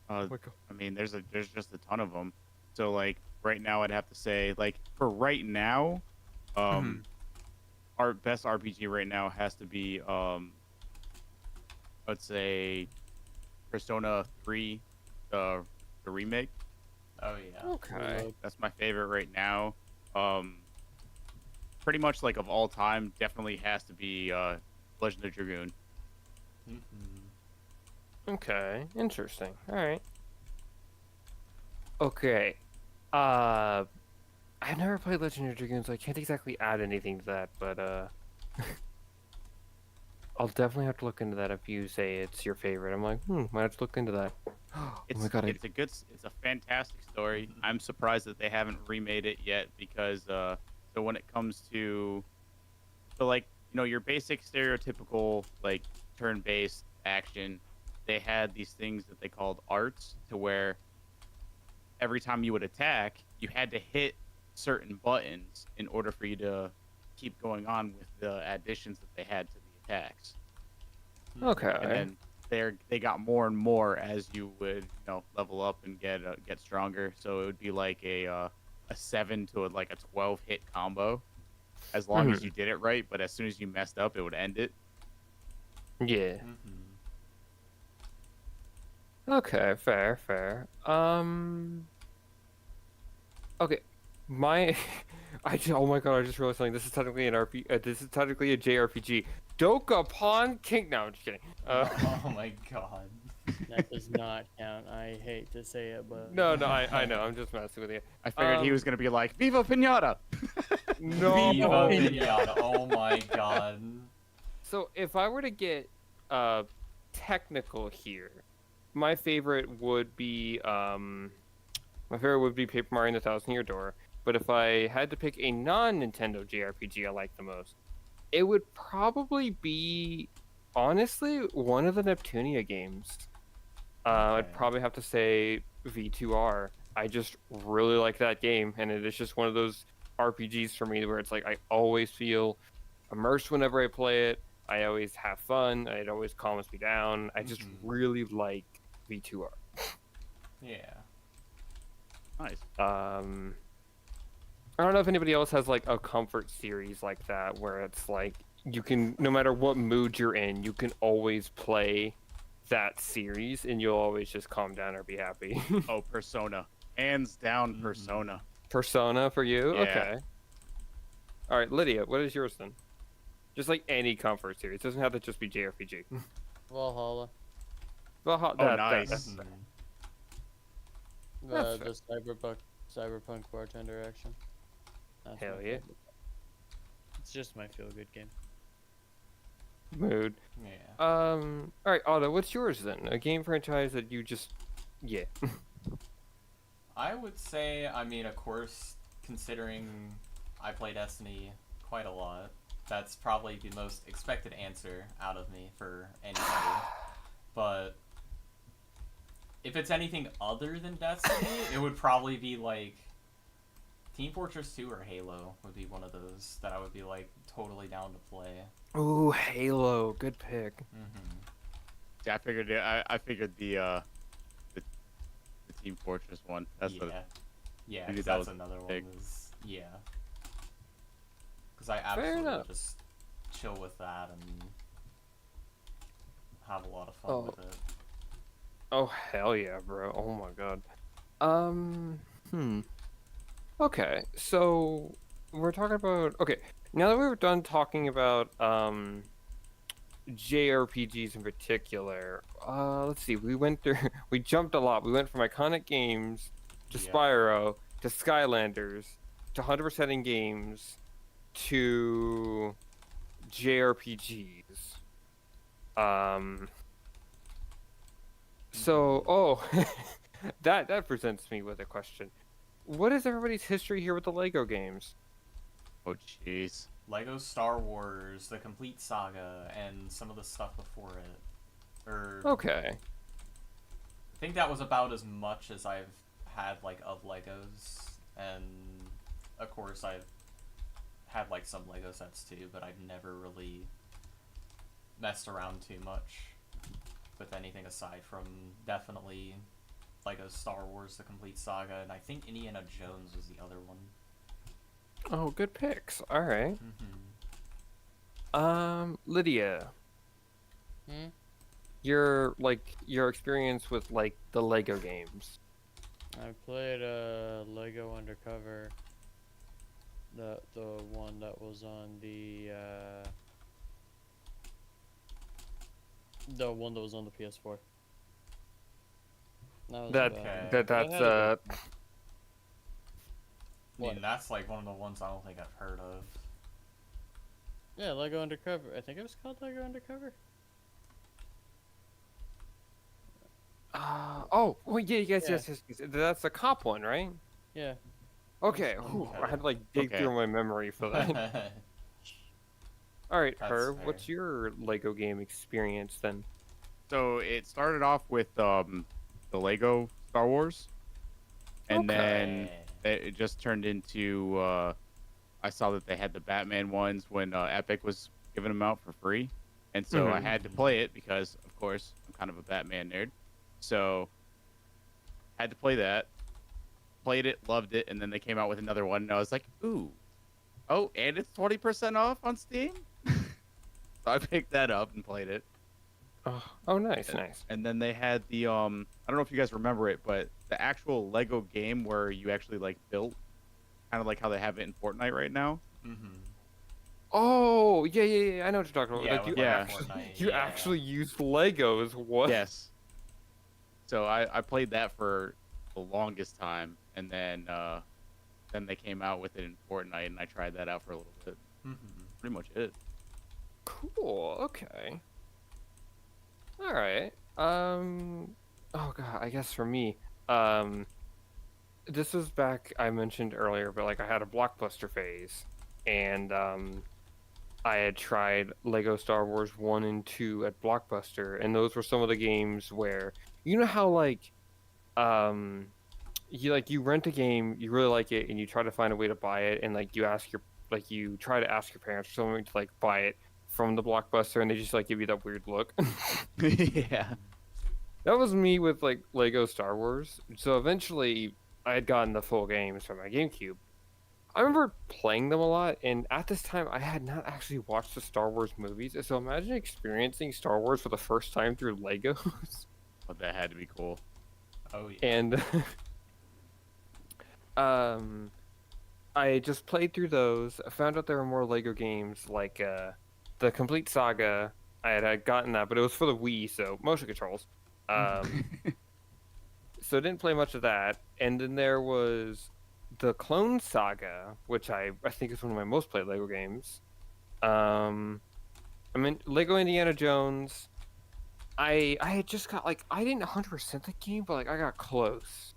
my God. I mean, there's just a ton of them. So like right now, I'd have to say like for right now, our best RPG right now has to be let's say Persona 3, the remake. Oh yeah. Okay. That's my favorite right now. Um, pretty much like of all time, definitely has to be Legend of Dragoon. Okay. Interesting. All right. Okay. I've never played Legend of Dragoon, so I can't exactly add anything to that, but I'll definitely have to look into that if you say it's your favorite. I'm like, might have to look into that. Oh my God. It's a fantastic story. I'm surprised that they haven't remade it yet because so when it comes to like your basic stereotypical like turn-based action, they had these things that they called arts to where every time you would attack, you had to hit certain buttons in order for you to keep going on with the additions that they had to the attacks. Okay. And then they got more and more as you would level up and get stronger. So it would be like a 7 to like a 12 hit combo, as long as you did it right. But as soon as you messed up, it would end it. Yeah. Okay, fair. Okay, my, oh my God, I just realized something. This is technically an this is technically a JRPG. Dokapon King. No, I'm just kidding. Oh my god. That does not count. I hate to say it, but No, I know. I'm just messing with you. I figured he was gonna be like Viva Pinata. No. Viva Pinata. Oh my god. So if I were to get technical here, my favorite would be Paper Mario and the Thousand Year Door. But if I had to pick a non-Nintendo JRPG I like the most, it would probably be, honestly, one of the Neptunia games. I'd probably have to say V2R. I just really like that game, and it is just one of those RPGs for me where it's like I always feel immersed whenever I play it. I always have fun. It always calms me down. I just really like V2R. Yeah. Nice. I don't know if anybody else has like a comfort series like that where it's like you can, no matter what mood you're in, you can always play that series and you'll always just calm down or be happy. Oh, Persona. Hands down, Persona. Persona for you? Yeah. Okay. All right, Lydia, what is yours then? Just like any comfort series. It doesn't have to just be JRPG. Valhalla. Well, nice. that's The cyberpunk bartender action. That's Hell my yeah. favorite. It's just my feel-good game. mood. Yeah. All right, Otto, what's yours then? A game franchise that you just, yeah. I would say, I mean, of course, considering I play Destiny quite a lot, that's probably the most expected answer out of me for anybody. But if it's anything other than Destiny, it would probably be like Team Fortress 2 or Halo would be one of those that I would be like totally down to play. Ooh, Halo, good pick. Yeah, I figured the Team Fortress one. That's yeah, maybe 'cause that that's was another big. one. Yeah, because I Fair absolutely enough. just chill with that and have a lot of fun Oh. with it. Oh, hell yeah, bro. Oh my god. Okay, so we're talking about, okay, now that we're done talking about JRPGs in particular, let's see, we went through we jumped a lot. We went from iconic games to Yeah. Spyro to Skylanders to 100%ing games to JRPGs. So that presents me with a question. What is everybody's history here with the Lego games? Oh jeez. Lego Star Wars, the complete saga, and some of the stuff before it. Okay. I think that was about as much as I've had like of Legos, and of course, I've had like some Lego sets too, but I've never really messed around too much with anything aside from definitely Lego Star Wars: The Complete Saga, and I think Indiana Jones was the other one. Oh, good picks. All right. Mm-hmm. Lydia, Hmm? your experience with like the Lego games. I played Lego Undercover. The one that was on the one that was on the PS4. That was That about Okay. it. that But it that's had a good- I mean, What? that's like one of the ones I don't think I've heard of. Yeah, Lego Undercover. I think it was called Lego Undercover. oh, well, yeah, yes, Yeah. yes. That's the cop one, right? Yeah. Okay. That's Whew, okay. I had to like dig Okay. through my memory for that. All right, That's Herb, fair. what's your Lego game experience then? So it started off with the Lego Star Wars, and then it just turned into I saw that they had the Batman ones when Epic was giving them out for free, and so I Mhm. had to play it because, of course, I'm kind of a Batman nerd. So had to play that, played it, loved it, and then they came out with another one, and I was like, ooh, oh, and it's 20% off on Steam. So I picked that up and played it. Oh, nice, nice. And then they had the I don't know if you guys remember it, but the actual Lego game where you actually like built, kind of like how they have it in Fortnite right now. Mm-hmm. Oh, yeah. I know what you're talking about. Yeah, Like with you like Yeah. Fortnite. you Yeah. actually use Legos. What? Yes. So I played that for the longest time, and then they came out with it in Fortnite, and I tried that out for a little bit. Mm-hmm. Pretty much it. Cool. Okay. All right. Oh god. I guess for me, this was back I mentioned earlier, but like I had a blockbuster phase, and I had tried Lego Star Wars 1 and 2 at Blockbuster, and those were some of the games where you know how like um you rent a game, you really like it, and you try to find a way to buy it, and like you try to ask your parents or something to like buy it from the Blockbuster, and they just like give you that weird look. Yeah. That was me with like Lego Star Wars. So eventually I had gotten the full games from my GameCube. I remember playing them a lot, and at this time, I had not actually watched the Star Wars movies. So imagine experiencing Star Wars for the first time through Legos. But that had to be cool. Oh yeah. And I just played through those. I found out there were more Lego games, like the Complete Saga. I had gotten that, but it was for the Wii, so motion controls. So I didn't play much of that. And then there was the Clone Saga, which I think is one of my most played Lego games. I mean, Lego Indiana Jones. I had just got like I didn't 100% the game, but like I got close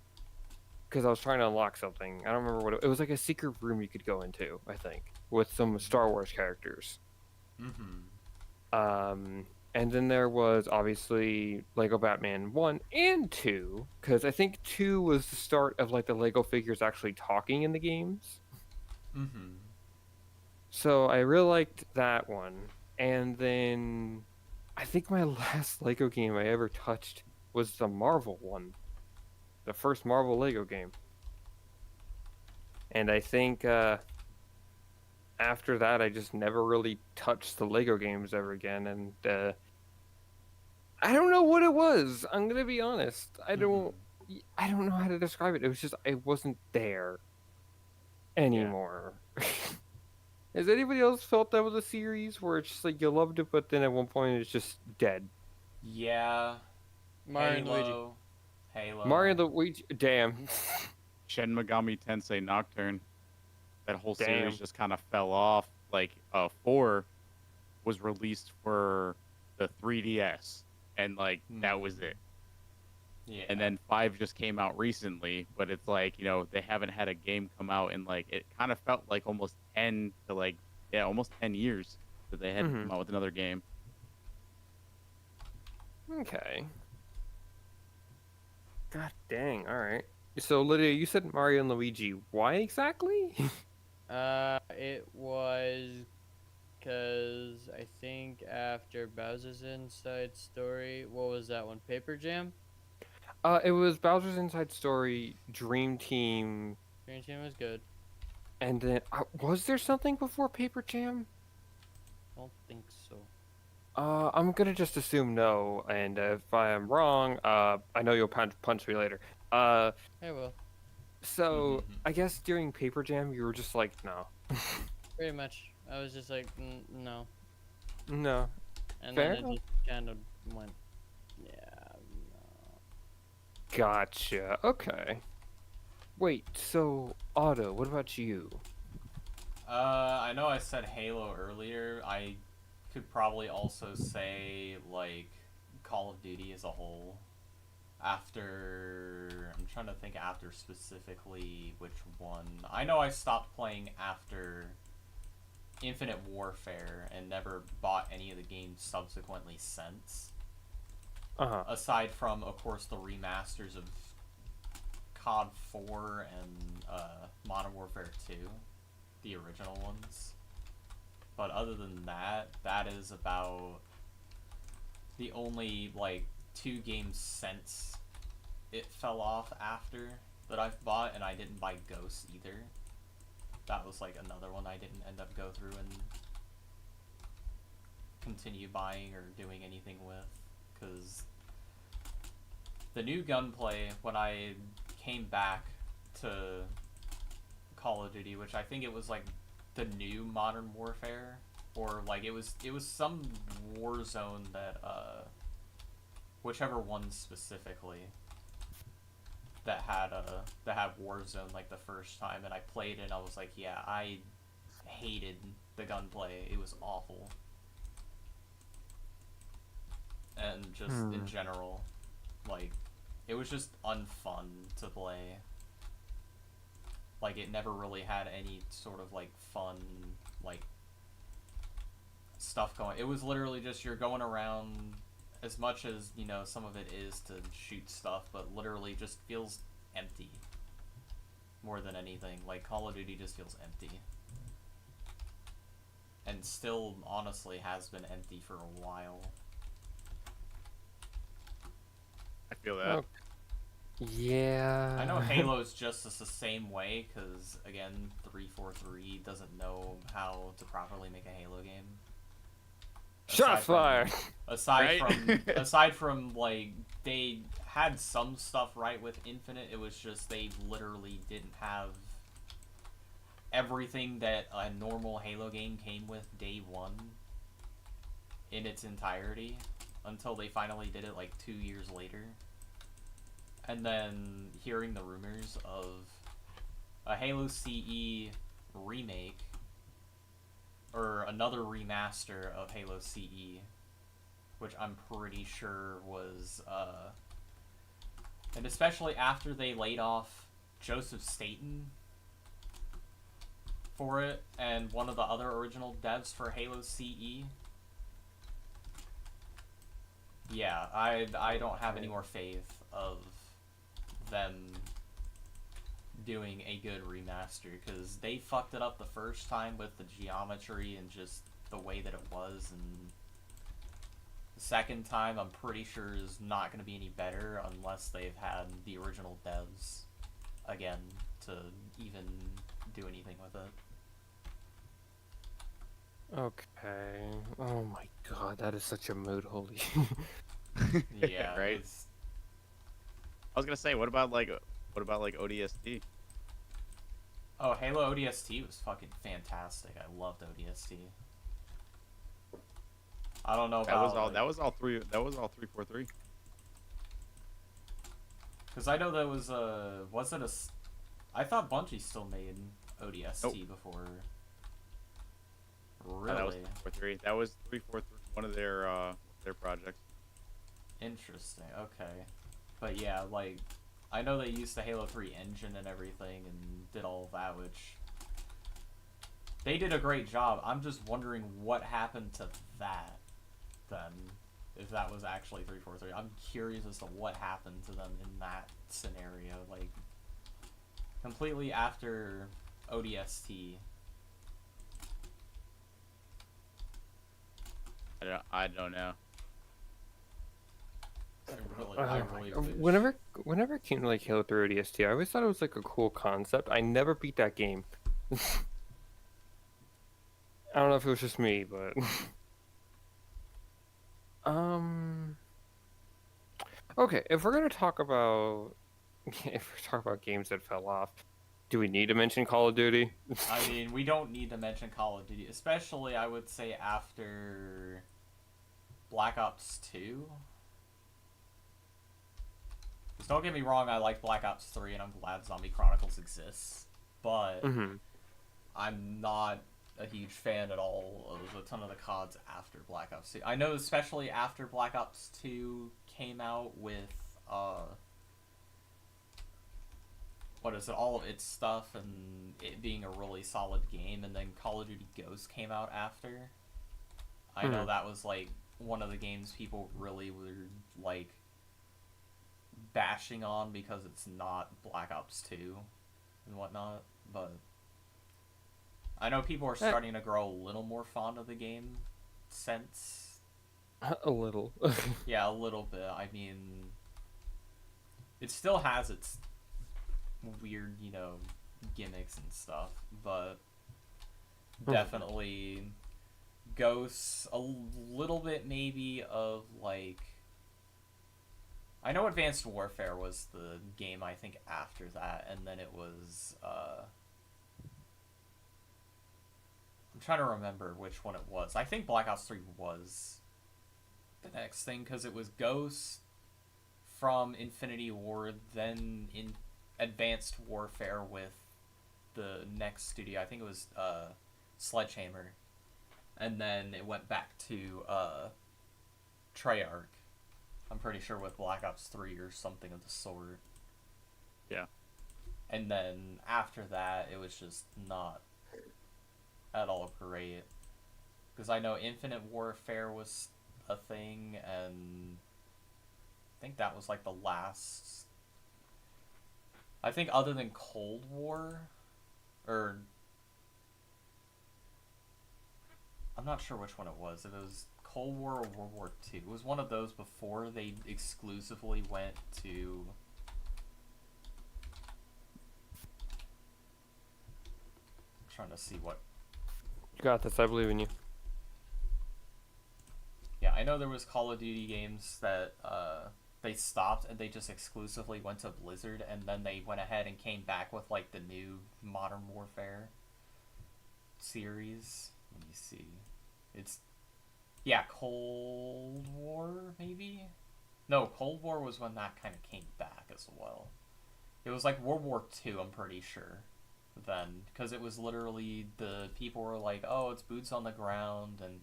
because I was trying to unlock something. I don't remember what it was like a secret room you could go into, I think, with some Star Wars characters. Mm-hmm. And then there was obviously Lego Batman 1 and 2, because I think 2 was the start of like the Lego figures actually talking in the games. Mm-hmm. So I really liked that one. And then I think my last Lego game I ever touched was the Marvel one, the first Marvel Lego game. And I think after that, I just never really touched the Lego games ever again. And I don't know what it was. I'm gonna be honest. I don't know how to describe it. It was just I wasn't there anymore. Has anybody else felt that with a series where it's just like you loved it, but then at one point it's just dead? Yeah. Mario and Luigi. Halo. Mario the Luigi, damn. Shin Megami Tensei Nocturne. That whole Damn. series just kind of fell off. Like 4 was released for the 3DS, and like that was it. Yeah. And then 5 just came out recently, but it's like, they haven't had a game come out in like, it kind of felt like almost 10 to like, yeah, almost 10 years that they hadn't come out with another game. Okay. God dang, alright. So Lydia, you said Mario and Luigi. Why exactly? It was because I think after Bowser's Inside Story, what was that one? Paper Jam? It was Bowser's Inside Story, Dream Team, Dream Team was good. and then was there something before Paper Jam? Don't think so. I'm gonna just assume no, and if I am wrong, I know you'll punch me later. I will. So I guess during Paper Jam, you were just like, no, Pretty much. I was just like, no. no, And fair then it enough. just kind of went, yeah, no. Gotcha. Okay. Wait, so Otto, what about you? I know I said Halo earlier. I could probably also say, like, Call of Duty as a whole. After... I'm trying to think after specifically which one. I know I stopped playing after Infinite Warfare and never bought any of the games subsequently since. Uh-huh. Aside from, of course, the remasters of COD 4 and Modern Warfare 2. The original ones. But other than that, that is about the only, like, 2 games since it fell off after that I've bought, and I didn't buy Ghost either. That was, like, another one I didn't end up go through and continue buying or doing anything with, because the new gunplay, when I came back to Call of Duty, which I think it was like the new Modern Warfare, or like it was some Warzone that whichever one specifically that had Warzone like the first time, and I played it and I was like, yeah, I hated the gunplay. It was awful. And just in general, like, it was just unfun to play. Like, it never really had any sort of, like, fun, like, stuff going. It was literally just you're going around, as much as, you know, some of it is to shoot stuff, but literally just feels empty. More than anything. Like, Call of Duty just feels empty. And still, honestly, has been empty for a while. I feel that. Oh, yeah. I know Halo's just the same way, because, again, 343 doesn't know how to properly make a Halo game. Shots fired! Aside from, like, they had some stuff right with Infinite, it was just they literally didn't have everything that a normal Halo game came with day one in its entirety, until they finally did it, like, 2 years later. And then hearing the rumors of a Halo CE remake, or another remaster of Halo CE, which I'm pretty sure was, and especially after they laid off Joseph Staten for it, and one of the other original devs for Halo CE. Yeah, I don't have any more faith of them doing a good remaster, because they fucked it up the first time with the geometry and just the way that it was, and the second time I'm pretty sure is not going to be any better unless they've had the original devs again to even do anything with it. Okay. Oh my god, that is such a mood, holy. Yeah, right? I was gonna say, what about like ODST? Oh, Halo ODST was fucking fantastic. I loved ODST. I don't know about That was all 343. because I know that was I thought Bungie still made ODST before. Really? That was 343. That was 343. One of their projects. Interesting. Okay. But yeah, like, I know they used the Halo 3 engine and everything and did all of that, which they did a great job. I'm just wondering what happened to that then, if that was actually 343. I'm curious as to what happened to them in that scenario. Like, completely after ODST, I don't know. I really wish. Whenever it came to like Halo 3 ODST, I always thought it was like a cool concept. I never beat that game. I don't know if it was just me, but um. Okay, if we're gonna talk about games that fell off, do we need to mention Call of Duty? I mean, we don't need to mention Call of Duty, especially I would say after Black Ops 2. Because don't get me wrong, I like Black Ops 3 and I'm glad Zombie Chronicles exists, but I'm not a huge fan at all of a ton of the CODs after Black Ops 2. I know especially after Black Ops 2 came out with, what is it, all of its stuff and it being a really solid game, and then Call of Duty Ghosts came out after. I know that was, like, one of the games people really were, like, bashing on because it's not Black Ops 2 and whatnot, but I know people are starting to grow a little more fond of the game since. A little. Yeah, a little bit. I mean, it still has its weird, gimmicks and stuff, but definitely Ghosts, a little bit maybe of, like, I know Advanced Warfare was the game, I think, after that, and then it was, I'm trying to remember which one it was. I think Black Ops 3 was the next thing, because it was Ghosts from Infinity Ward, then in Advanced Warfare with the next studio. I think it was Sledgehammer. And then it went back to Treyarch. I'm pretty sure with Black Ops 3 or something of the sort. Yeah. And then after that, it was just not at all great. Because I know Infinite Warfare was a thing, and I think that was like the last. I think other than Cold War, or I'm not sure which one it was. If it was Cold War or World War II. It was one of those before they exclusively went to. I'm trying to see what. You got this. I believe in you. Yeah, I know there was Call of Duty games that they stopped and they just exclusively went to Blizzard, and then they went ahead and came back with like the new Modern Warfare series. Let me see. It's Cold War maybe? No, Cold War was when that kind of came back as well. It was like World War II, I'm pretty sure. Then, because it was literally the people were like, oh, it's boots on the ground, and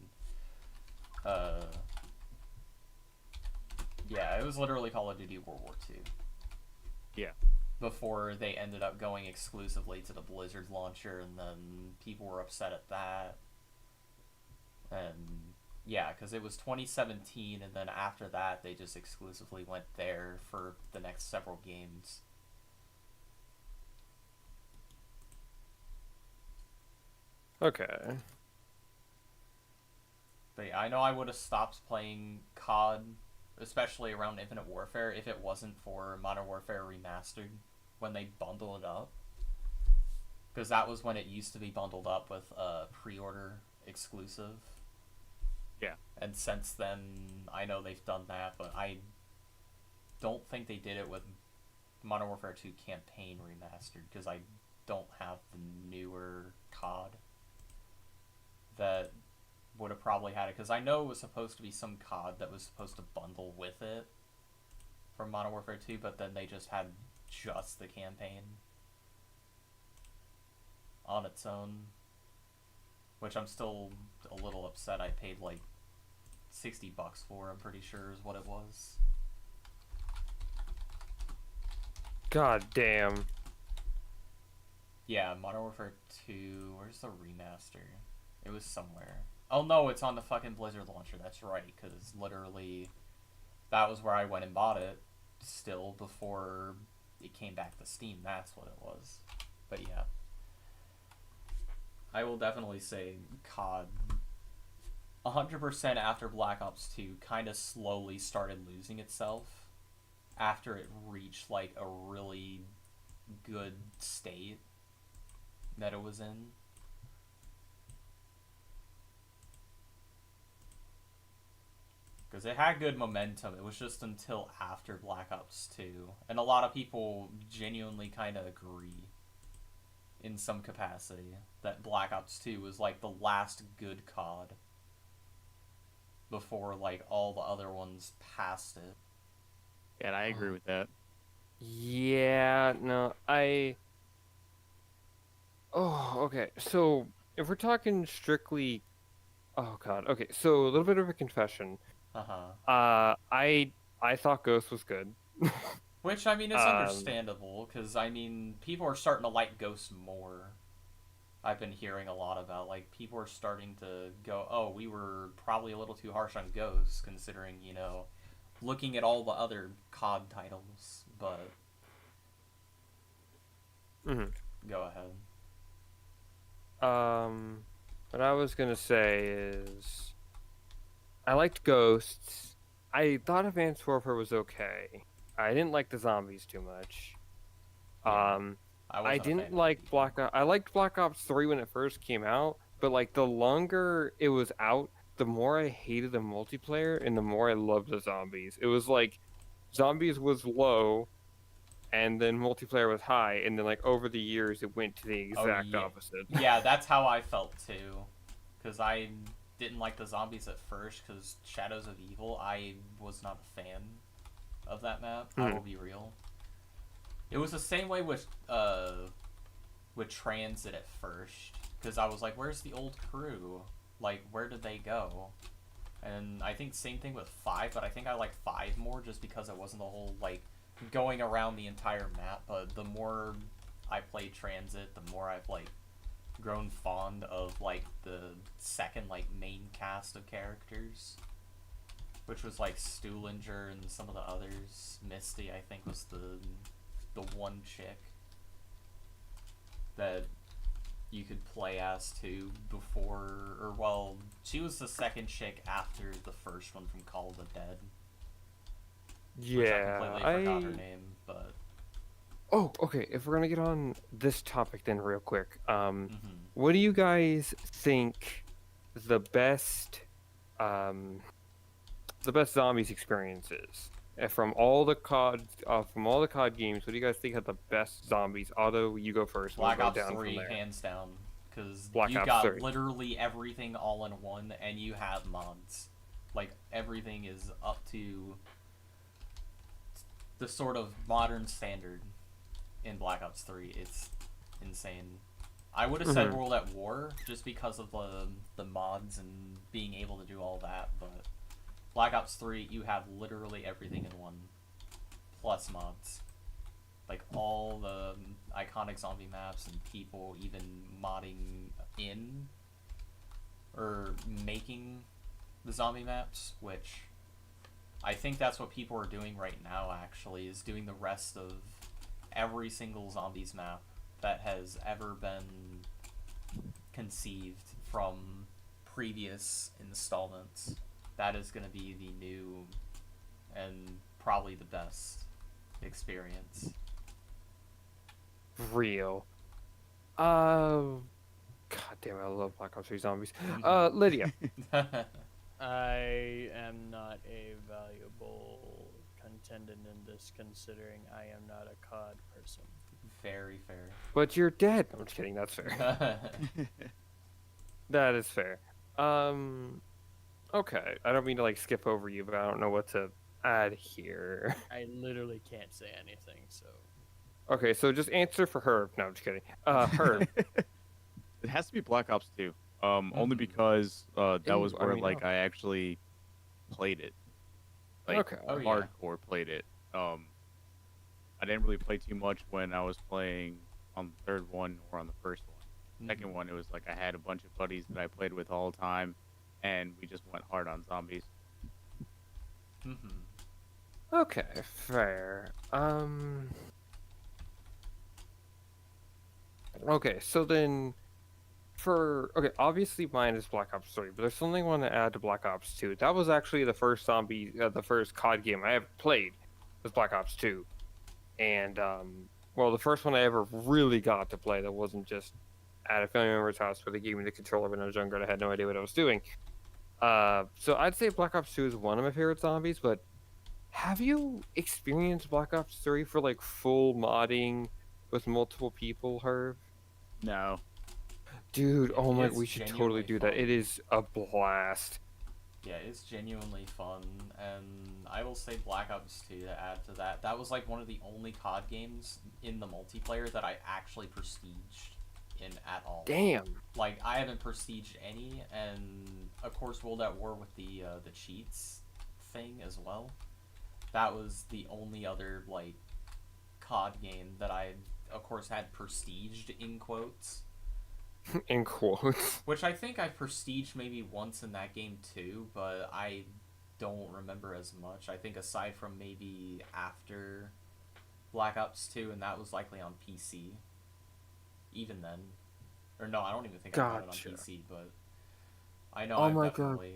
yeah, it was literally Call of Duty World War II. Yeah. Before they ended up going exclusively to the Blizzard launcher, and then people were upset at that. And yeah, because it was 2017, and then after that, they just exclusively went there for the next several games. Okay. But yeah, I know I would have stopped playing COD, especially around Infinite Warfare, if it wasn't for Modern Warfare Remastered, when they bundle it up. Because that was when it used to be bundled up with a pre-order exclusive. Yeah. And since then, I know they've done that, but I don't think they did it with Modern Warfare 2 Campaign Remastered, because I don't have the newer COD that would have probably had it, because I know it was supposed to be some COD that was supposed to bundle with it from Modern Warfare 2, but then they just had just the campaign on its own, which I'm still a little upset. I paid like $60 for, I'm pretty sure is what it was. God damn. Yeah, Modern Warfare 2, where's the remaster? It was somewhere. Oh no, it's on the fucking Blizzard launcher, that's right, because literally that was where I went and bought it still before it came back to Steam, that's what it was. But yeah. I will definitely say COD 100% after Black Ops 2 kind of slowly started losing itself after it reached like a really good state that it was in. Because it had good momentum. It was just until after Black Ops 2. And a lot of people genuinely kind of agree in some capacity that Black Ops 2 was like the last good COD before like all the other ones passed it. Yeah, and I agree with that. Yeah, no, Oh, okay. So if we're talking strictly, oh God. Okay, so a little bit of a confession. Uh-huh. I thought Ghost was good. Which, I mean, is Um, understandable, because, I mean, people are starting to like Ghost more. I've been hearing a lot about, like, people are starting to go, oh, we were probably a little too harsh on Ghost, considering, you know, looking at all the other COD titles, but mhm. go ahead. What I was gonna say is, I liked Ghosts. I thought Advanced Warfare was okay. I didn't like the zombies too much. Yeah, Um, I I wasn't a fan didn't of it like either. Black Ops. I liked Black Ops 3 when it first came out, but like the longer it was out, the more I hated the multiplayer and the more I loved the zombies. It was like zombies was low and then multiplayer was high, and then like over the years it went to the Oh, exact yeah. opposite. Yeah, that's how I felt, too. Because I didn't like the zombies at first, because Shadows of Evil, I was not a fan of that map. I Hmm. will be real. It was the same way with Transit at first, because I was like, "Where's the old crew? Like, where did they go?" And I think same thing with 5, but I think I like 5 more just because it wasn't the whole like going around the entire map. But the more I played Transit, the more I've like grown fond of like the second like main cast of characters, which was like Stuhlinger and some of the others. Misty, I think, was the one chick that you could play as too before, or well, she was the second chick after the first one from Call of the Dead, which I Yeah, completely forgot her name, but Oh, okay. If we're gonna get on this topic then real quick, mhm. what do you guys think the best, um, the best zombies experience is? From all the COD games, what do you guys think have the best zombies? Otto, you go first, and we'll Black go Ops down from 3 there. hands down, because Black you Ops got 3. literally everything all in one, and you have mods. Like everything is up to the sort of modern standard in Black Ops 3. It's insane. I would have said Hmm. World at War just because of the mods and being able to do all that, but Black Ops 3, you have literally everything in one, plus mods. Like all the iconic zombie maps and people even modding in or making the zombie maps, which I think that's what people are doing right now actually, is doing the rest of every single zombies map that has ever been conceived from previous installments. That is going to be the new and probably the best experience. Real. God damn it, I love Black Ops 3 zombies. Mhm. Lydia. I am not a valuable contendant in this, considering I am not a COD person. Very fair. But you're dead. I'm just kidding. That's fair. That is fair. Um, okay. I don't mean to like skip over you, but I don't know what to add here. I literally can't say anything, so. Okay, so just answer for Herb. No, I'm just kidding. Herb. It has to be Black Ops 2. Only Mhm. because that was Ooh, I where mean, like oh. I actually played it, like Okay. Oh, yeah. hardcore played it. I didn't really play too much when I was playing on the third one or on the first one. Second Mhm. one, it was like I had a bunch of buddies that I played with all the time, and we just went hard on zombies. Mhm. Okay, fair. Okay, so then Okay, obviously mine is Black Ops 3, but there's something I want to add to Black Ops 2. That was actually the first COD game I ever played was Black Ops 2. And well, the first one I ever really got to play that wasn't just at a family member's house where they gave me the controller when I was younger and I had no idea what I was doing. So I'd say Black Ops 2 is one of my favorite zombies, but have you experienced Black Ops 3 for like full modding with multiple people, Herb? No. Dude, oh my, It's we should totally genuinely do that. fun. It is a blast. Yeah, it's genuinely fun, and I will say Black Ops 2 to add to that. That was like one of the only COD games in the multiplayer that I actually prestiged in at all. Damn. Like, I haven't prestiged any, and of course World at War with the cheats thing as well. That was the only other like COD game that I, of course, had prestiged in quotes. In quotes. Which I think I prestiged maybe once in that game too, but I don't remember as much. I think aside from maybe after Black Ops 2, and that was likely on PC. Even then. Or no, I don't even think I got it on Gotcha. PC, but I know Oh I've my God. definitely...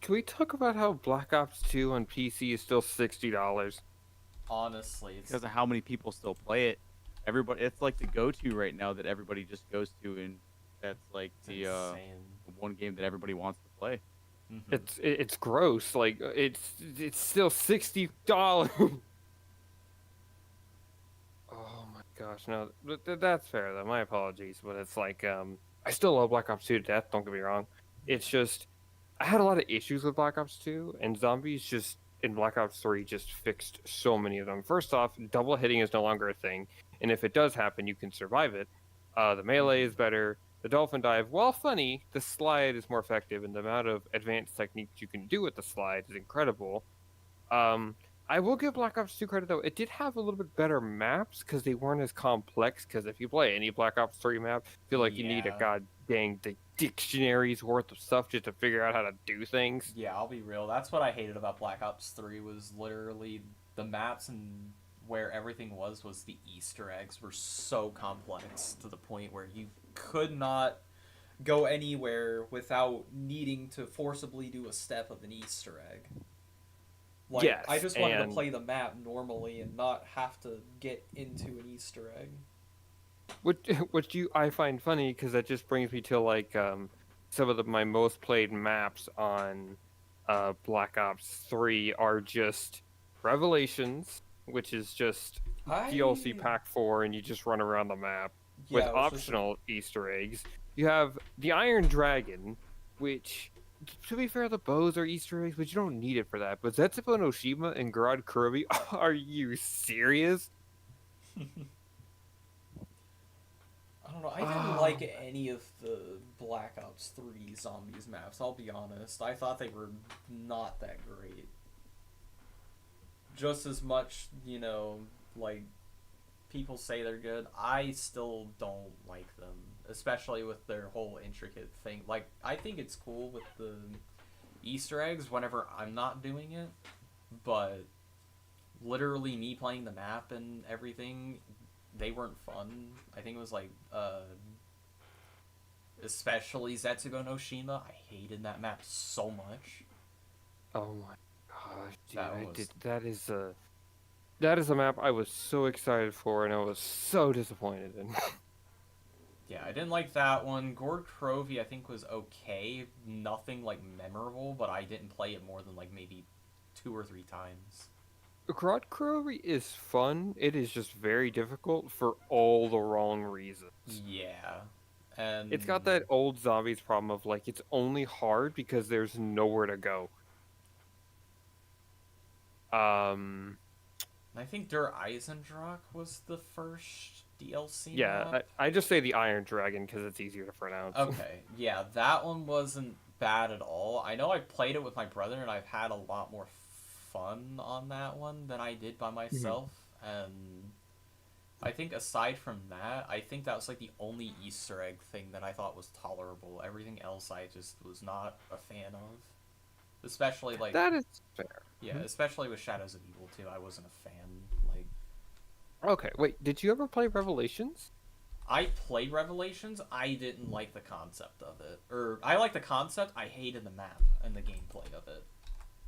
Can we talk about how Black Ops 2 on PC is still $60? Honestly, it's... Because of how many people still play it. Everybody, it's like the go-to right now that everybody just goes to, and that's like the insane. one game that everybody wants to play. Mhm. It's gross. Like it's still $60. Oh my gosh, no, that's fair though. My apologies, but it's like I still love Black Ops 2 to death. Don't get me wrong. It's just I had a lot of issues with Black Ops 2, and zombies just in Black Ops 3 just fixed so many of them. First off, double hitting is no longer a thing, and if it does happen, you can survive it. The melee is better. The dolphin dive, while funny, the slide is more effective, and the amount of advanced techniques you can do with the slide is incredible. I will give Black Ops 2 credit though. It did have a little bit better maps because they weren't as complex. Because if you play any Black Ops 3 map, I feel like you need a Yeah. god dang dictionary's worth of stuff just to figure out how to do things. Yeah, I'll be real. That's what I hated about Black Ops 3 was literally the maps and where everything was the Easter eggs were so complex to the point where you could not go anywhere without needing to forcibly do a step of an Easter egg. Like, Yes, I just wanted to and- play the map normally and not have to get into an Easter egg. Which I find funny because that just brings me to like some of my most played maps on Black Ops 3 are just Revelations, which is just DLC Pack 4, and you just run around the map with Yeah, it was just a- optional Easter eggs. You have the Iron Dragon, which, to be fair, the bows are Easter eggs, but you don't need it for that. But Zetsubo no Shima and Garad Kurobi, are you serious? I don't know. I didn't like any of the Black Ops 3 zombies maps, I'll be honest. I thought they were not that great. Just as much, you know, like, people say they're good, I still don't like them. Especially with their whole intricate thing. Like, I think it's cool with the Easter eggs whenever I'm not doing it, but literally me playing the map and everything, they weren't fun. I think it was like, especially Zetsugo no Shima. I hated that map so much. Oh my gosh, dude! That was- That is a map I was so excited for, and I was so disappointed in. Yeah, I didn't like that one. Gord Crovey, I think, was okay. Nothing, like, memorable, but I didn't play it more than, like, maybe 2 or 3 times. Garad Kurobi is fun. It is just very difficult for all the wrong reasons. Yeah. And It's got that old zombies problem of like it's only hard because there's nowhere to go. I think Der Eisendrache was the first DLC Yeah, map. I just say the Iron Dragon because it's easier to pronounce. Okay, yeah, that one wasn't bad at all. I know I played it with my brother, and I've had a lot more fun on that one than I did by myself. And I think aside from that, I think that was like the only Easter egg thing that I thought was tolerable. Everything else I just was not a fan of. Especially like That is fair. yeah, especially with Shadows of Evil too. I wasn't a fan. Like Okay, wait, did you ever play Revelations? I played Revelations. I didn't like the concept of it, or I like the concept. I hated the map and the gameplay of it.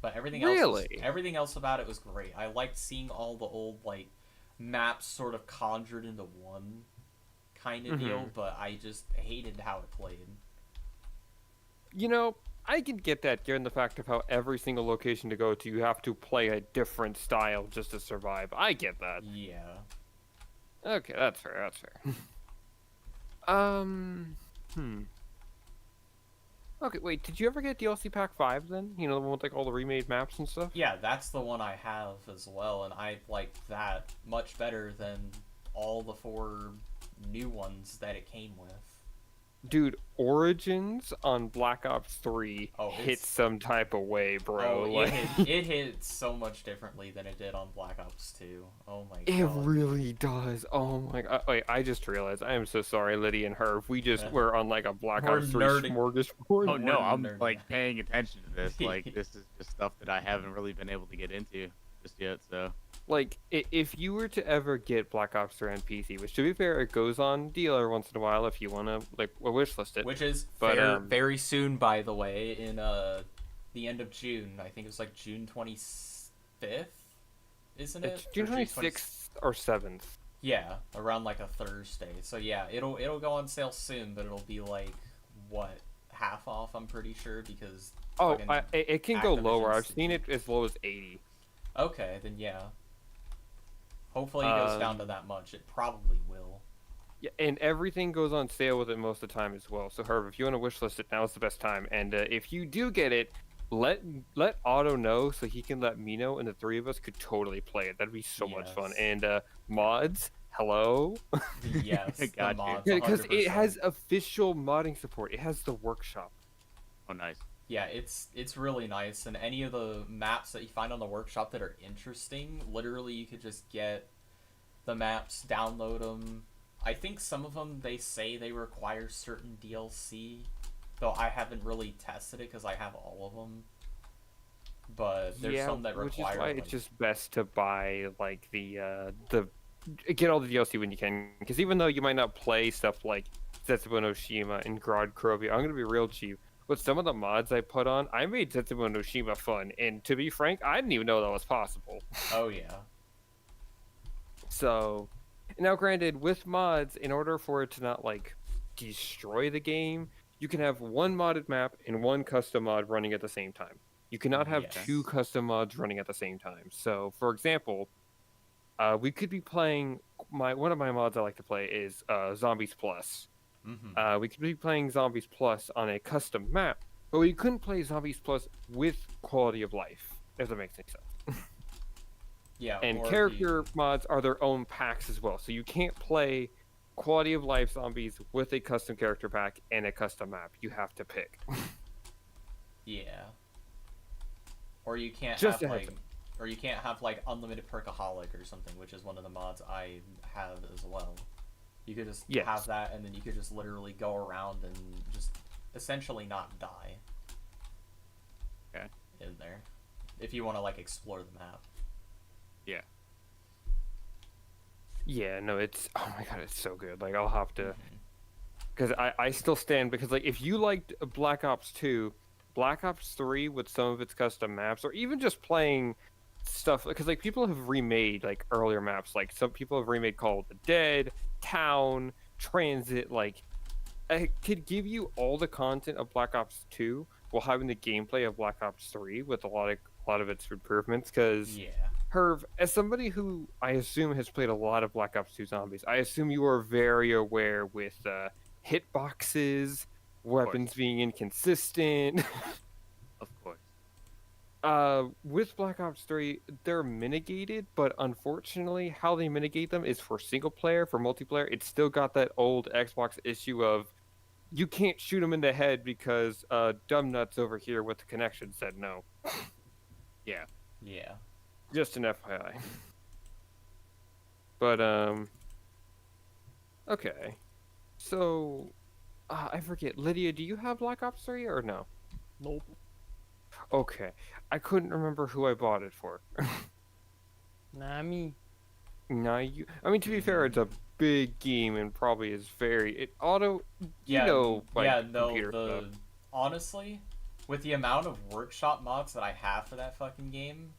But Really? everything else about it was great. I liked seeing all the old like maps sort of conjured into one kind of deal, but I just hated how it played. You know, I can get that given the fact of how every single location to go to, you have to play a different style just to survive. I get that. Yeah. Okay, that's fair. That's fair. Okay, wait. Did you ever get DLC Pack 5 then? You know, the one with like all the remade maps and stuff. Yeah, that's the one I have as well, and I like that much better than all the 4 new ones that it came with. Dude, Origins on Black Ops 3 hit some type of way, bro. Oh, like, it hit so much differently than it did on Black Ops 2. Oh my god. it really does. Oh my god. Wait, I just realized. I am so sorry, Lydia and Herb. We just were on like a Black We're Ops 3 nerding. smorgasbord. Oh no, I'm nerding. like paying attention to this. Like this is just stuff that I haven't really been able to get into just yet. So Like, if you were to ever get Black Ops 3 on PC, which to be fair, it goes on deal every once in a while if you want to, like, wishlist it. Which is But, very soon, by the way, in the end of June. I think it was like June 25th, isn't it? It's June Or 26th or 7th. Yeah, around like a Thursday. So yeah, it'll go on sale soon, but it'll be like what, half off? I'm pretty sure because. Oh, fucking it can go lower. I've Activision's- seen it as low as 80. Okay, then yeah. Hopefully it goes down to that much. It probably will. Yeah, and everything goes on sale with it most of the time as well. So, Herb, if you want to wishlist it, now's the best time. And if you do get it, let Otto know so he can let me know, and the 3 of us could totally play it. That'd be so much fun. Yes. And mods, hello. Yes, the Got you. mods, Because it 100%. has official modding support. It has the workshop. oh nice. Yeah, it's really nice, and any of the maps that you find on the workshop that are interesting, literally you could just get the maps, download them. I think some of them, they say they require certain DLC, though I haven't really tested it because I have all of them. But there's some that which is require. why like, it's just best to buy like the get all the DLC when you can. Because even though you might not play stuff like Zetsubo no Shima and Grodd Krobi, I'm gonna be real cheap. With some of the mods I put on, I made Zetsubo no Shima fun, and to be frank, I didn't even know that was possible. Oh yeah. So, now granted, with mods, in order for it to not like destroy the game, you can have one modded map and one custom mod running at the same time. You cannot have Yes. 2 custom mods running at the same time. So, for example, we could be playing one of my mods I like to play is Zombies Plus. Mm-hmm. We could be playing Zombies Plus on a custom map, but we couldn't play Zombies Plus with quality of life, if that makes any sense. Yeah. And or if character mods are their own packs as well, so you can't play quality of life zombies with a custom character pack and a custom map. You have to pick. Yeah. Or you can't Just have a heads like, or you can't have like unlimited perkaholic or something, which is one of the mods I have as well. You could just Yes. have that, and then you could just literally go around and just essentially not die. Okay. In there, if you want to like explore the map. Yeah. Yeah, no, it's oh my god, it's so good. Like I'll have to, Mm-hmm. because I still stand because like if you liked Black Ops 2, Black Ops 3 with some of its custom maps, or even just playing stuff because like people have remade like earlier maps, like some people have remade Call of the Dead, Town, Transit. Like I could give you all the content of Black Ops 2 while having the gameplay of Black Ops 3 with a lot of its improvements. Because Yeah. Herv, as somebody who I assume has played a lot of Black Ops 2 Zombies, I assume you are very aware with hitboxes, weapons being inconsistent. Of course. With Black Ops 3, they're mitigated, but unfortunately, how they mitigate them is for single player. For multiplayer, it's still got that old Xbox issue of you can't shoot them in the head because dumb nuts over here with the connection said no. Yeah. Yeah. Just an FYI. But okay. So I forget, Lydia, do you have Black Ops 3 or no? Nope. Okay. I couldn't remember who I bought it for. Nah, me. No, you. I mean, to be fair, it's a big game and probably is very it auto. Yeah, You know, like yeah, no, computer stuff. honestly, with the amount of workshop mods that I have for that fucking game,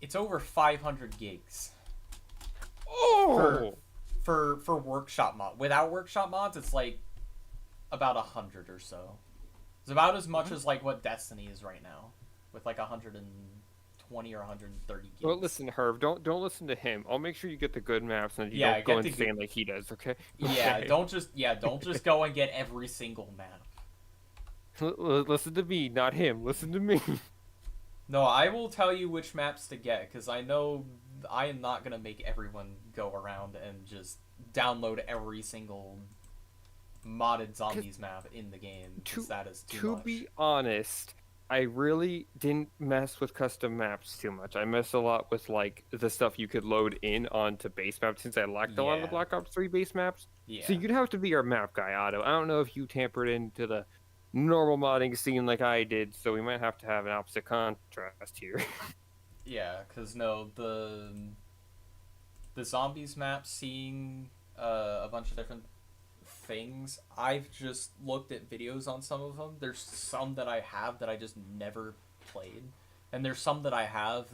it's over 500 gigs for Oh, for workshop mod. Without workshop mods, it's like about 100 or so. It's about as much as like what Destiny is right now, with like 120 or 130 gigs. well, listen, Herb. Don't listen to him. I'll make sure you get the good maps and you Yeah, don't go get the insane like he does. Okay. Yeah, Okay. don't just go and get every single map. Listen to me, not him. Listen to me. No, I will tell you which maps to get, because I know I am not gonna make everyone go around and just download every single modded zombies map in the game, because that is too To much. be honest, I really didn't mess with custom maps too much. I messed a lot with like the stuff you could load in onto base maps since I liked a lot of the Yeah. Black Ops 3 base maps. Yeah. So you'd have to be our map guy, Otto. I don't know if you tampered into the normal modding scene like I did, so we might have to have an opposite contrast here. Yeah, because no, the zombies map, seeing a bunch of different things, I've just looked at videos on some of them. There's some that I have that I just never played, and there's some that I have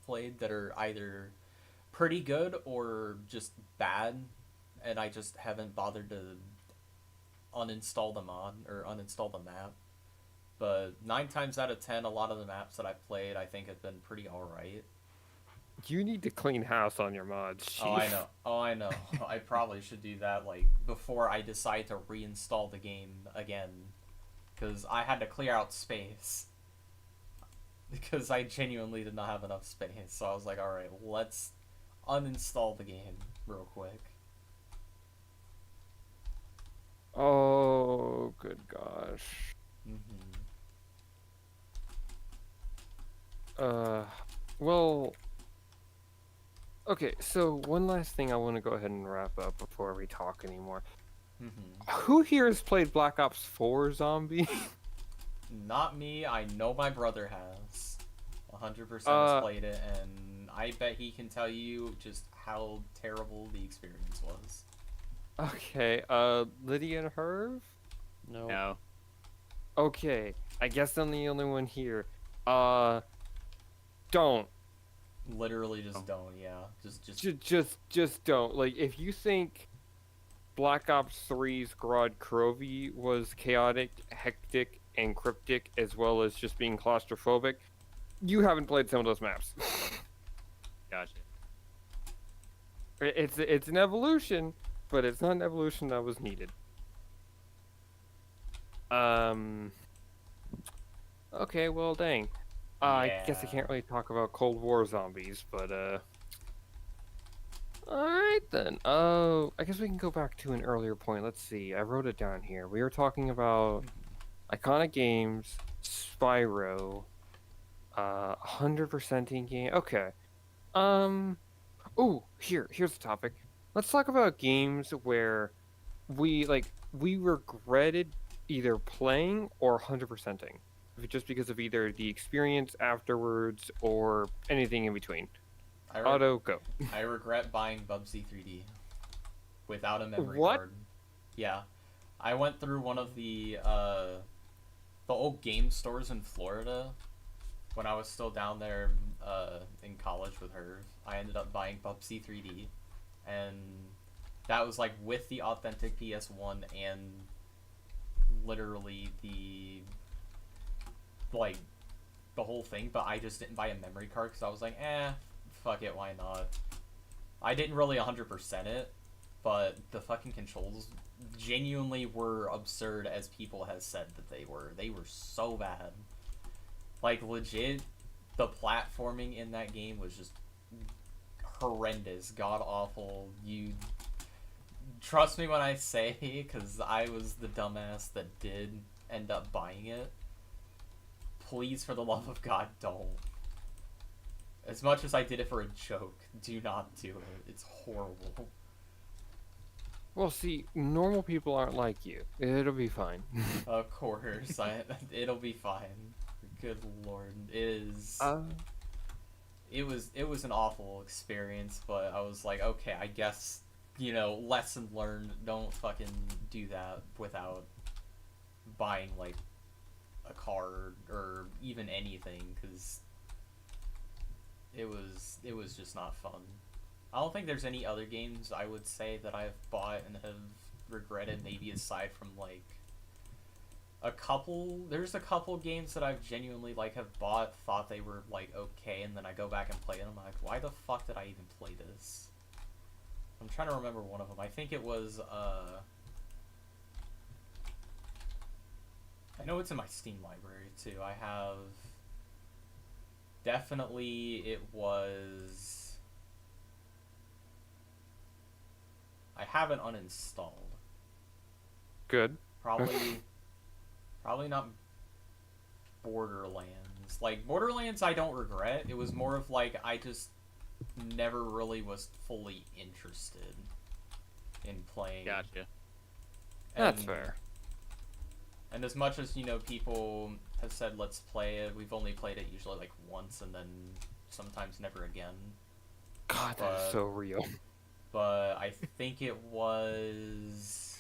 played that are either pretty good or just bad, and I just haven't bothered to uninstall the mod or uninstall the map. But 9 times out of 10, a lot of the maps that I've played, I think have been pretty alright. You need to clean house on your mods. Oh, I Chief. know. Oh, I know. I probably should do that, like, before I decide to reinstall the game again. Because I had to clear out space. Because I genuinely did not have enough space. So I was like, alright, let's uninstall the game real quick. Oh, good gosh. Mm-hmm. Well, okay, so one last thing I want to go ahead and wrap up before we talk anymore. Mm-hmm. Who here has played Black Ops 4 Zombie? Not me. I know my brother has. 100% has played it, and I bet he can tell you just how terrible the experience was. Okay, Lydia and Herv? No. No. Okay, I guess I'm the only one here. Don't. Literally just Oh. don't, yeah. Just don't. Like, if you think Black Ops 3's Garage Crovy was chaotic, hectic, and cryptic, as well as just being claustrophobic, you haven't played some of those maps. Gotcha. It's an evolution, but it's not an evolution that was needed. Okay, well, dang. I guess I Yeah. can't really talk about Cold War zombies, but alright then. I guess we can go back to an earlier point. Let's see. I wrote it down here. We were talking about iconic games, Spyro, 100%ing game. Okay. Here's the topic. Let's talk about games where we regretted either playing or 100%ing, just because of either the experience afterwards or anything in between. I, re- Auto, go. I regret buying Bubsy 3D without a memory What? card. Yeah. I went through one of the old game stores in Florida when I was still down there in college with her. I ended up buying Bubsy 3D, and that was like with the authentic PS1 and literally the whole thing, but I just didn't buy a memory card because I was like, fuck it, why not? I didn't really 100% it, but the fucking controls genuinely were absurd as people has said that they were. They were so bad. Like, legit, the platforming in that game was just horrendous, god-awful. You trust me when I say, because I was the dumbass that did end up buying it. Please, for the love of God, don't. As much as I did it for a joke, do not do it. It's horrible. Well, see, normal people aren't like you. It'll be fine. Of course, it'll be fine. Good lord, it was an awful experience, but I was like, okay, I guess lesson learned. Don't fucking do that without buying like a card or even anything, because it was just not fun. I don't think there's any other games I would say that I've bought and have regretted, maybe aside from like there's a couple games that I've genuinely like have bought, thought they were like okay, and then I go back and play them. I'm like, why the fuck did I even play this? I'm trying to remember one of them. I think it was I know it's in my Steam library too. I have definitely it was I have it uninstalled. Good. Probably not Borderlands. Like, Borderlands I don't regret. It was more of like I just never really was fully interested in playing. Gotcha. That's And- fair. And as much as, people have said let's play it, we've only played it usually like once and then sometimes never again. God, that is but- so real. But I think it was...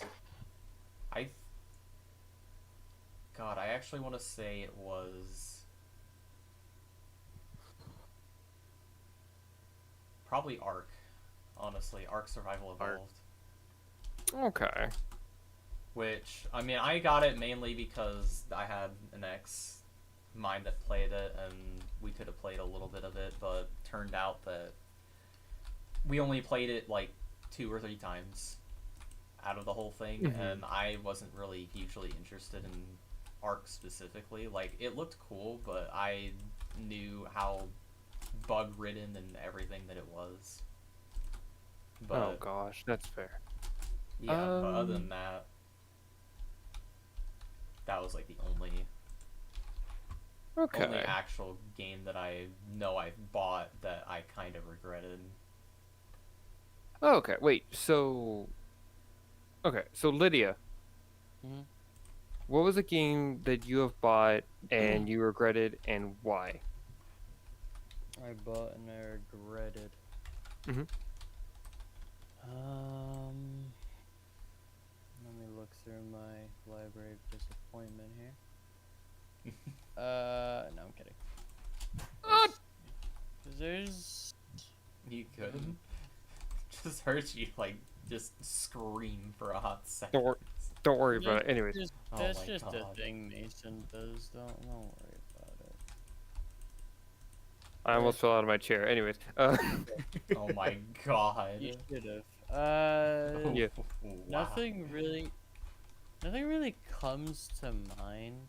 God, I actually want to say it was... Probably Ark. Honestly, Ark Survival Ark. Evolved. Okay. Which, I mean, I got it mainly because I had an ex mine that played it, and we could have played a little bit of it, but turned out that we only played it like 2 or 3 times out of the whole thing, Mhm. and I wasn't really hugely interested in Ark specifically. Like, it looked cool, but I knew how bug-ridden and everything that it was. But, Oh gosh, that's fair. yeah, but other Um, than that, that was like the only Okay. actual game that I know I bought that I kind of regretted. Okay. Wait. So. Okay. So Lydia, Mhm. what was a game that you have bought and you regretted, and why? I bought and I regretted. Mhm. Let me look through my library of disappointment here. No, I'm kidding. There's You could. Just heard you like just scream for a hot second. Don't worry about it. Anyways, Oh that's my just a God. thing Mason does. Don't worry about it. I almost fell out of my chair. Anyways, Oh my God. You should have. Yeah. Wow. Nothing really comes to mind,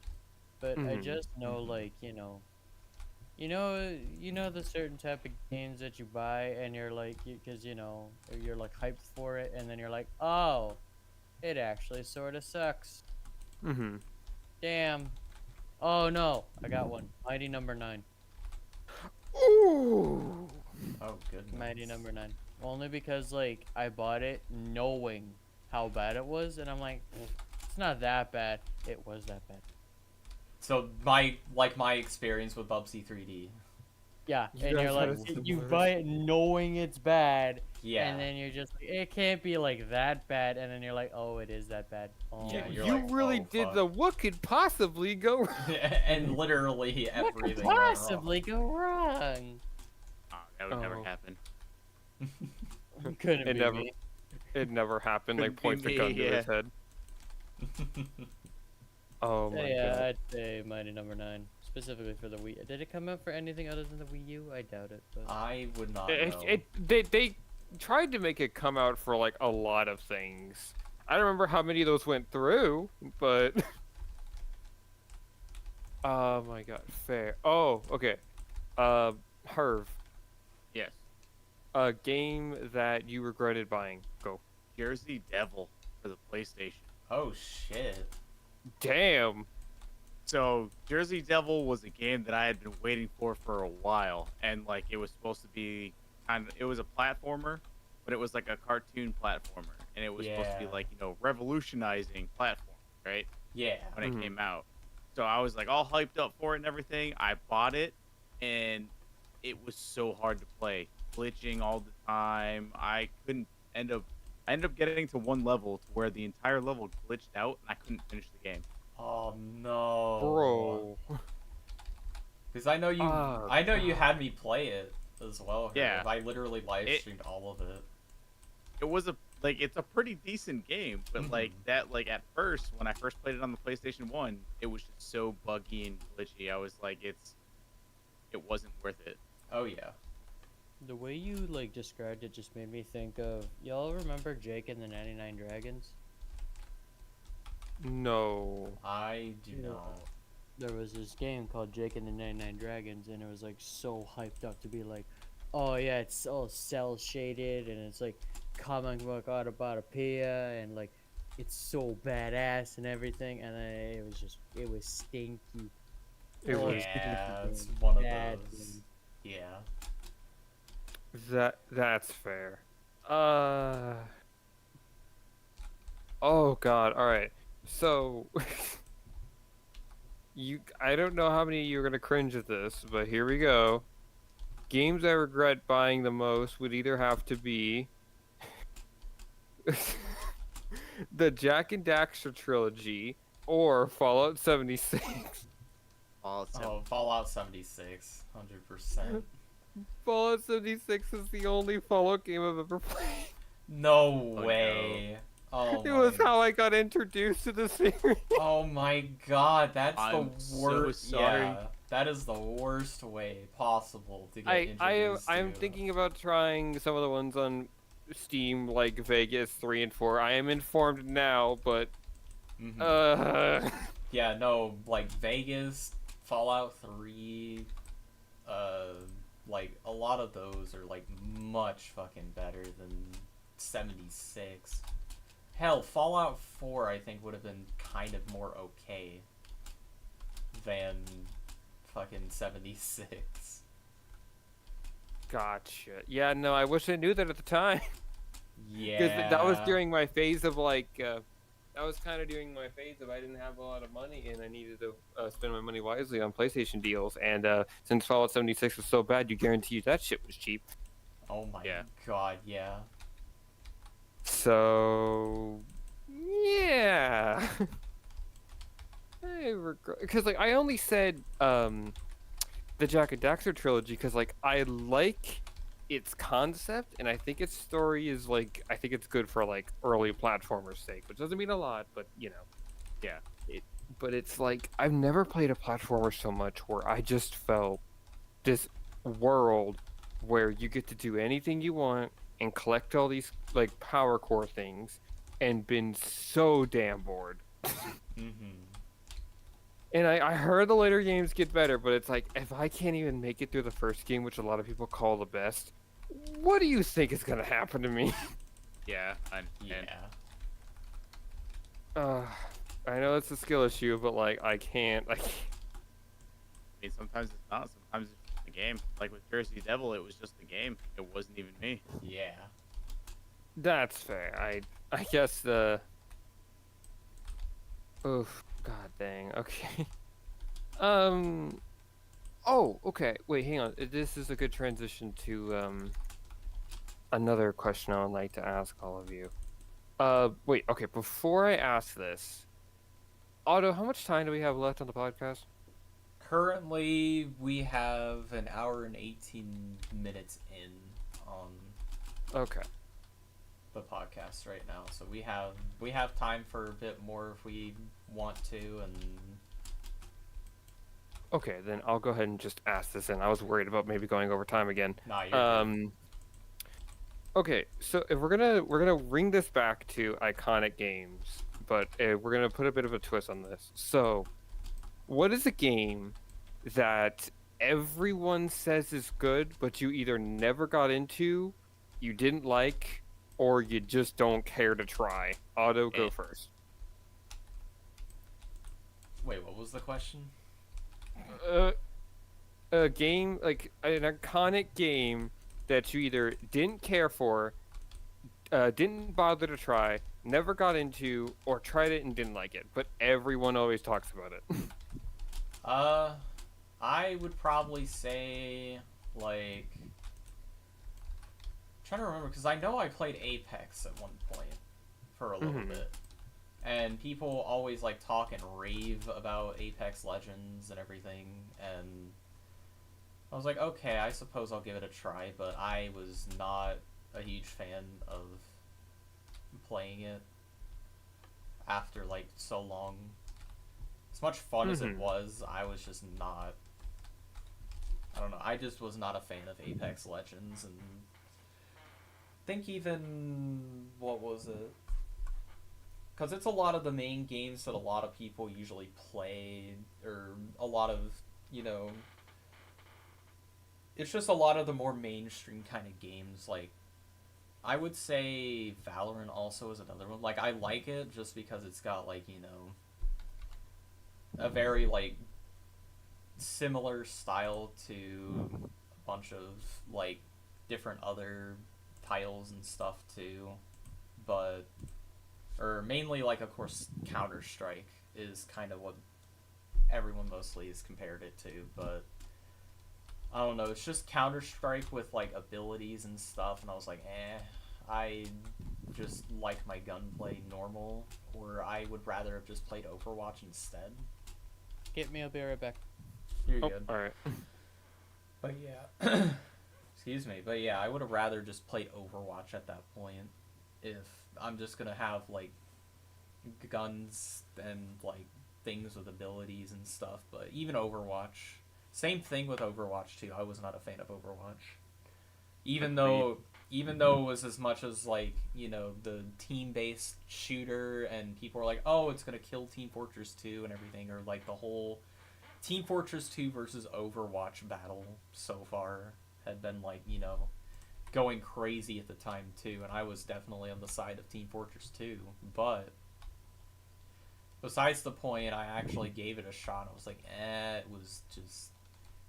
but I Mhm. just know, like, you know the certain type of games that you buy and you're like, because you're like hyped for it, and then you're like, oh, it actually sort of sucks. mhm. Damn. Oh no, I got one. Mighty Number 9. Ooh. Oh goodness. Mighty Number 9. Only because like I bought it knowing how bad it was, and I'm like, it's not that bad. It was that bad. So my experience with Bubsy 3D. Yeah, You and you're guys like, had you similar- buy it knowing it's bad, Yeah. and then you're just like, it can't be like that bad, and then you're like, oh, it is that bad. Oh, Yeah, my you're You like, really "Oh, did fuck." the what could possibly go wrong. And literally what could everything went wrong. possibly go wrong? That would never Oh. happen. Couldn't It be never- me. It never happened. Like Couldn't points be a gun me, to his head. Oh my Yeah, god. I'd say Mighty Number 9, specifically for the Wii. Did it come out for anything other than the Wii U? I doubt it. But I would not know. They tried to make it come out for like a lot of things. I don't remember how many of those went through, but oh my god, fair. Oh, okay. Herv, Yes. a game that you regretted buying. Go. Jersey Devil for the PlayStation. Oh shit. Damn. So Jersey Devil was a game that I had been waiting for a while, and like it was supposed to be it was a platformer, but it was like a cartoon platformer, and it was supposed to be Yeah. like revolutionizing platform, right? Yeah. When Mhm. it came out. So I was like all hyped up for it and everything. I bought it, and it was so hard to play, glitching all the time. I couldn't end up I ended up getting to one level to where the entire level glitched out and I couldn't finish the game. Oh no, Bro. Because I know you, Oh, I know you God. had me play it as well. Yeah. Herb. I literally live It- streamed all of it. It was it's a pretty decent game, but like Mhm. that like at first when I first played it on the PlayStation 1, it was just so buggy and glitchy. I was like it wasn't worth it. Oh yeah. The way you like described it just made me think of y'all remember Jake and the 99 Dragons? No. I do Yeah. not. There was this game called Jake and the 99 Dragons, and it was like so hyped up to be like, oh yeah, it's all cell shaded and it's like comic book autopatopoeia and like it's so badass and everything, and it was stinky. It Oh, was it's Yeah, stinky it's game. one of Bad those. game. Yeah. that's fair. Oh God. All right. So I don't know how many of you are gonna cringe at this, but here we go. Games I regret buying the most would either have to be the Jack and Daxter trilogy or Fallout 76. Fallout 76, 100%. Fallout 76 is the only Fallout game I've ever played. No no. way. Oh It my. was how I got introduced to the series. Oh my god, that's I'm the so worst. sorry. Yeah, that is the worst way possible to get I'm introduced to. thinking about trying some of the ones on Steam, like Vegas 3 and 4. I am informed now, but Mhm. Yeah, no, like Vegas, Fallout 3, like a lot of those are like much fucking better than 76. Hell, Fallout 4 I think would have been kind of more okay than fucking 76. Gotcha. Yeah, no, I wish I knew that at the time. Yeah. Because that was during my phase of like, that was kind of during my phase of I didn't have a lot of money and I needed to spend my money wisely on PlayStation deals. And since Fallout 76 was so bad, you guarantee that shit was cheap. Oh my Yeah. god, yeah. So, yeah. I regret because like I only said the Jack and Daxter trilogy because like I like its concept and I think its story is like I think it's good for like early platformers' sake, which doesn't mean a lot, but you know, Yeah. but it's like I've never played a platformer so much where I just felt this world where you get to do anything you want and collect all these like power core things and been so damn bored. Mm-hmm. And I heard the later games get better, but it's like if I can't even make it through the first game, which a lot of people call the best, what do you think is gonna happen to me? Yeah. Yeah. I know it's a skill issue, but like I can't. I mean, sometimes it's not. Sometimes it's just the game. Like with Jersey Devil, it was just the game. It wasn't even me. Yeah. That's fair. I guess the. Oof. God dang. Okay. Oh. Okay. Wait. Hang on. This is a good transition to another question I would like to ask all of you. Wait. Okay. Before I ask this, Otto, how much time do we have left on the podcast? Currently, we have an hour and 18 minutes in on Okay. the podcast right now, so we have time for a bit more if we want to, and Okay. Then I'll go ahead and just ask this. And I was worried about maybe going over time again. nah, you're good. Okay, so if we're gonna ring this back to iconic games, but we're gonna put a bit of a twist on this. So, what is a game that everyone says is good, but you either never got into, you didn't like, or you just don't care to try? Otto, go first. Wait, what was the question? A game like an iconic game that you either didn't care for, didn't bother to try, never got into, or tried it and didn't like it, but everyone always talks about it. I would probably say, like, trying to remember, because I know I played Apex at one point for a little bit. And people always, like, talk and rave about Apex Legends and everything, and I was like, okay, I suppose I'll give it a try, but I was not a huge fan of playing it after, like, so long. As much fun as it was, I was just not... I don't know, I just was not a fan of Apex Legends, and I think even... what was it? Because it's a lot of the main games that a lot of people usually play, or a lot of, you know... It's just a lot of the more mainstream kind of games, like... I would say Valorant also is another one. Like, I like it just because it's got, like, you know... a very, like... similar style to a bunch of, like, different other titles and stuff, too. But... or mainly, like, of course, Counter-Strike is kind of what everyone mostly has compared it to, but I don't know, it's just Counter-Strike with, like, abilities and stuff, and I was like, I just like my gunplay normal, or I would rather have just played Overwatch instead. Get me, I'll be right back. You're good. Alright. But yeah, excuse me, but yeah, I would have rather just played Overwatch at that point if I'm just gonna have, like, guns and, like, things with abilities and stuff. But even Overwatch, same thing with Overwatch too. I was not a fan of Overwatch, even though it was as much as, like, you know, the team-based shooter, and people were like, oh, it's gonna kill Team Fortress 2 and everything, or like the whole Team Fortress 2 versus Overwatch battle so far had been, like, you know, going crazy at the time too, and I was definitely on the side of Team Fortress 2, but besides the point, I actually gave it a shot. I was like,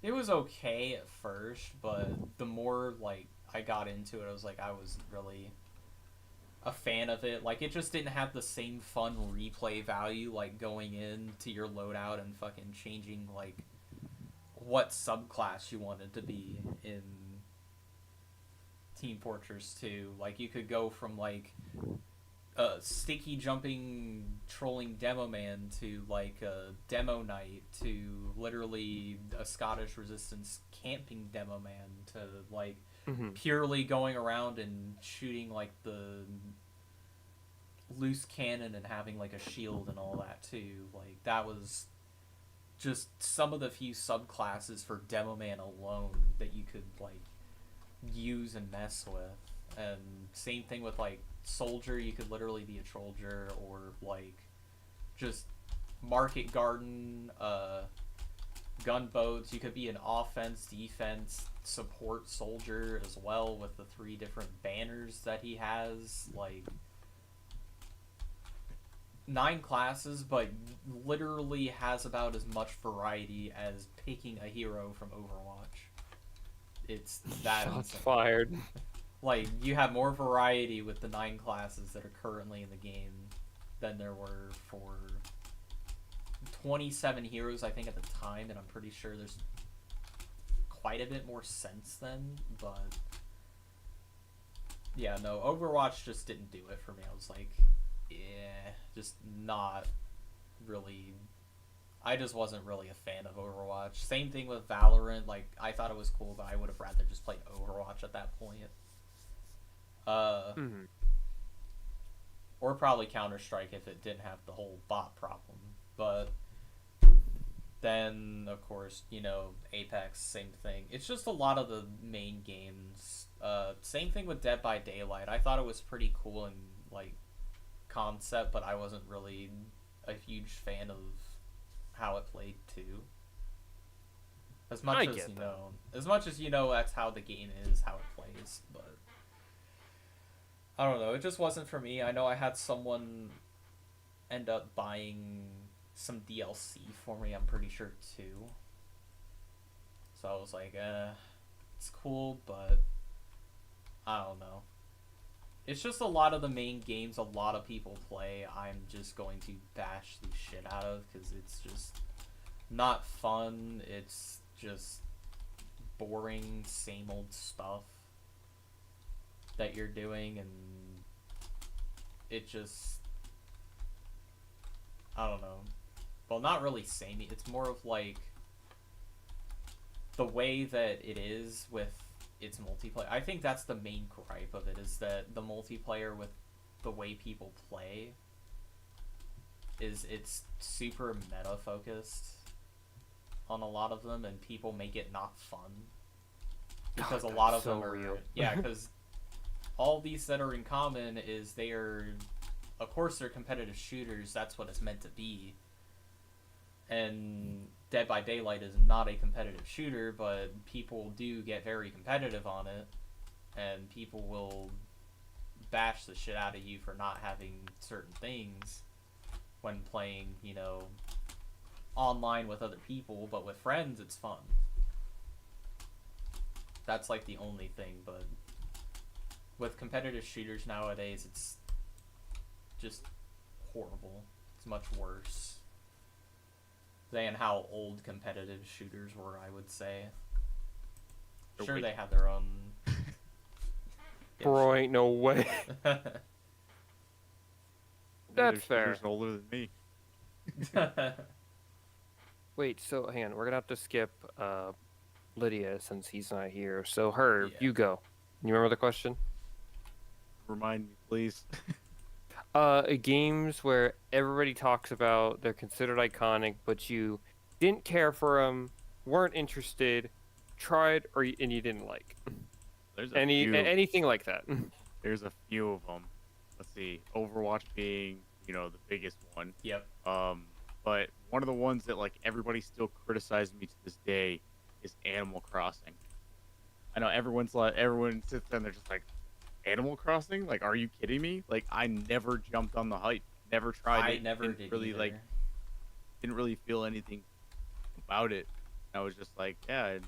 it was okay at first, but the more, like, I got into it, I was like, I wasn't really a fan of it. Like, it just didn't have the same fun replay value, like, going into your loadout and fucking changing, like, what subclass you wanted to be in Team Fortress 2. Like, you could go from, like, a sticky jumping trolling demo man to, like, a demo knight to literally a Scottish resistance camping demo man to, like, purely going around and shooting, like, the loose cannon and having, like, a shield and all that too. Like, that was just some of the few subclasses for demo man alone that you could, like, use and mess with. And same thing with, like, soldier. You could literally be a soldier, or, like, just market garden, gunboats. You could be an offense, defense, support soldier as well, with the 3 different banners that he has. Like, 9 classes, but literally has about as much variety as picking a hero from Overwatch. It's that Shots insane. fired. Like, you have more variety with the 9 classes that are currently in the game than there were for 27 heroes, I think, at the time, and I'm pretty sure there's quite a bit more since then, but yeah, no, Overwatch just didn't do it for me. I was like, yeah, just not really... I just wasn't really a fan of Overwatch. Same thing with Valorant. Like, I thought it was cool, but I would have rather just played Overwatch at that point. Or probably Counter-Strike if it didn't have the whole bot problem. But then, of course, you know, Apex, same thing. It's just a lot of the main games. Same thing with Dead by Daylight. I thought it was pretty cool in, like, concept, but I wasn't really a huge fan of how it played too. As much as you know, that's how the game is, how it plays, but I don't know, it just wasn't for me. I know I had someone end up buying some DLC for me, I'm pretty sure, too. So I was like, it's cool, but I don't know. It's just a lot of the main games a lot of people play, I'm just going to bash the shit out of, because it's just not fun. It's just boring, same old stuff. that you're doing, and it just, I don't know. Well, not really samey. It's more of like the way that it is with its multiplayer. I think that's the main gripe of it, is that the multiplayer with the way people play is it's super meta focused on a lot of them, and people make it not fun because a lot of so them are real. yeah, because all these that are in common is they are, of course, they're competitive shooters. That's what it's meant to be. And Dead by Daylight is not a competitive shooter, but people do get very competitive on it, and people will bash the shit out of you for not having certain things when playing, you know, online with other people. But with friends, it's fun. That's like the only thing. But with competitive shooters nowadays, it's just horrible. It's much worse than how old competitive shooters were, I would say. Sure, they had their own... Bro, ain't no way. That's fair. Years older than me. Wait, so hang on. We're gonna have to skip Lydia since he's not here. So Herb, Yeah. you go. You remember the question? Remind me, please. Games where everybody talks about, they're considered iconic, but you didn't care for them, weren't interested, tried, and you didn't like. There's a few. Anything like that. There's a few of them. Let's see. Overwatch being, you know, the biggest one. Yep. But one of the ones that like everybody still criticizes me to this day is Animal Crossing. I know everyone sits there and they're just like, Animal Crossing? Like, are you kidding me? Like, I never jumped on the hype. Never tried it. I never did really either. like. Didn't really feel anything about it. I was just like, yeah.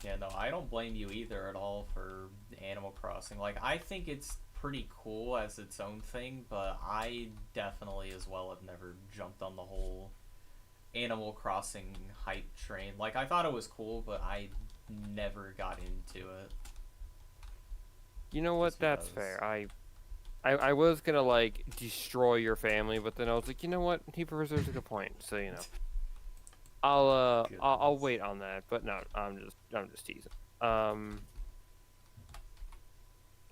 Yeah, no, I don't blame you either at all for Animal Crossing. Like, I think it's pretty cool as its own thing, but I definitely as well have never jumped on the whole Animal Crossing hype train. Like, I thought it was cool, but I never got into it. You know what? Just That's because. fair. I was gonna like destroy your family, but then I was like, you know what? He preserves a good point. So you know, I'll Goodness. wait on that. But no, I'm just teasing.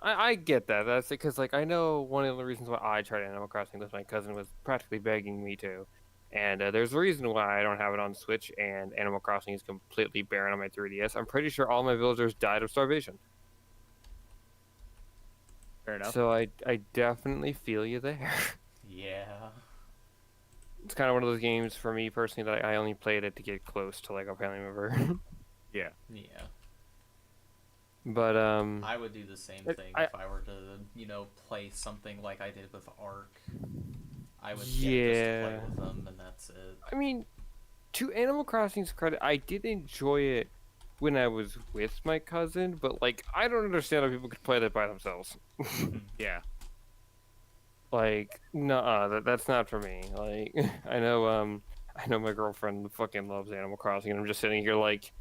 I get that. That's because like I know one of the reasons why I tried Animal Crossing was my cousin was practically begging me to, and there's a reason why I don't have it on Switch, and Animal Crossing is completely barren on my 3DS. I'm pretty sure all my villagers died of starvation. Fair enough. So I definitely feel you there. Yeah. It's kind of one of those games for me personally that I only played it to get close to like a family member. Yeah. Yeah. But I would do the same It- thing I- if I were to, you know, play something like I did with Ark. I would get just to Yeah. play with them, and that's it. I mean, to Animal Crossing's credit, I did enjoy it when I was with my cousin, but like I don't understand how people could play that by themselves. Yeah. Like, nah, that's not for me. Like, I know my girlfriend fucking loves Animal Crossing, and I'm just sitting here like,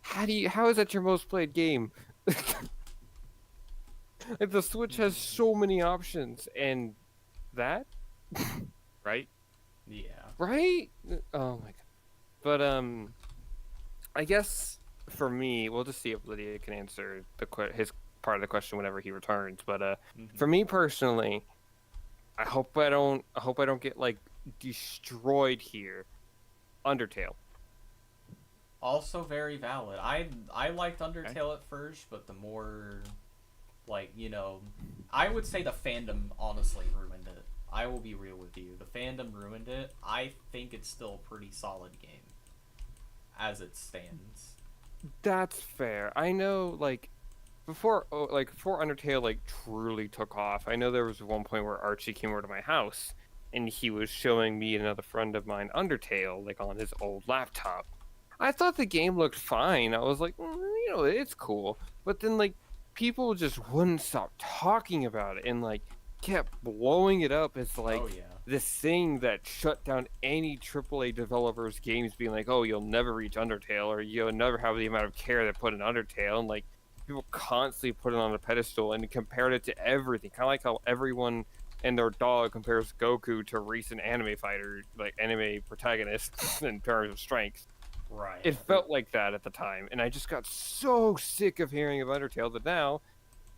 how is that your most played game? Like the Switch has so many options, and that, Right? Yeah. right? Oh my god. But I guess for me, we'll just see if Lydia can answer his part of the question whenever he returns. But Mhm. for me personally, I hope I don't get like destroyed here. Undertale. Also very valid. I liked Undertale at first, but the more, like, you know, I would say the fandom honestly ruined it. I will be real with you. The fandom ruined it. I think it's still a pretty solid game as it stands. That's fair. I know, like, before Undertale like truly took off. I know there was one point where Archie came over to my house, and he was showing me and another friend of mine Undertale, like on his old laptop. I thought the game looked fine. I was like, you know, it's cool. But then like people just wouldn't stop talking about it and like kept blowing it up as like Oh yeah. this thing that shut down any AAA developers' games, being like, "Oh, you'll never reach Undertale, or you'll never have the amount of care they put in Undertale." And like, people constantly put it on a pedestal and compared it to everything. Kind of like how everyone and their dog compares Goku to recent anime fighter, like anime protagonists in terms of strength. Right. It felt like that at the time, and I just got so sick of hearing of Undertale that now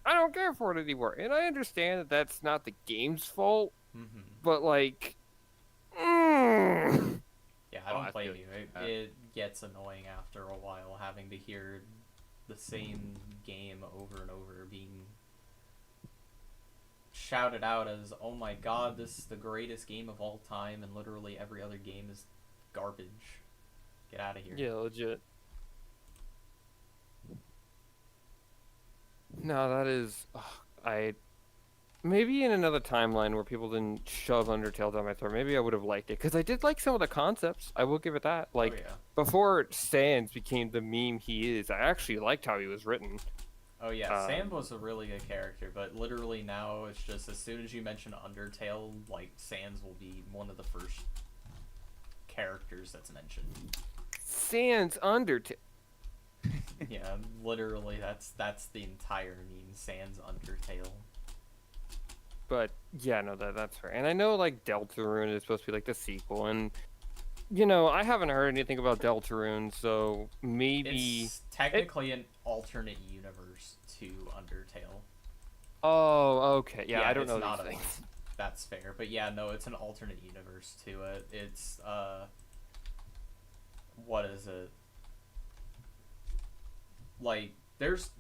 I don't care for it anymore. And I understand that that's not the game's fault, Mm-hmm. but like, Yeah, I Oh, don't I blame feel you. you. It gets annoying after a while having to hear the same game over and over being shouted out as, oh my god, this is the greatest game of all time, and literally every other game is garbage. Get out of here. yeah, legit. No, that is, I maybe in another timeline where people didn't shove Undertale down my throat, maybe I would have liked it because I did like some of the concepts. I will give it that. Like oh yeah. before Sans became the meme he is, I actually liked how he was written. Oh yeah, Sam Um, was a really good character, but literally now it's just as soon as you mention Undertale, like Sans will be one of the first characters that's mentioned. Sans Undertale. Yeah, literally that's the entire meme, Sans Undertale. But yeah, no, that's fair. And I know like Deltarune is supposed to be like the sequel, and you know I haven't heard anything about Deltarune, so maybe. It's technically an alternate universe to Undertale. Oh, okay. Yeah, I don't it's know not these a- things. That's fair, but yeah, no, it's an alternate universe to it. It's what is it? Like, there's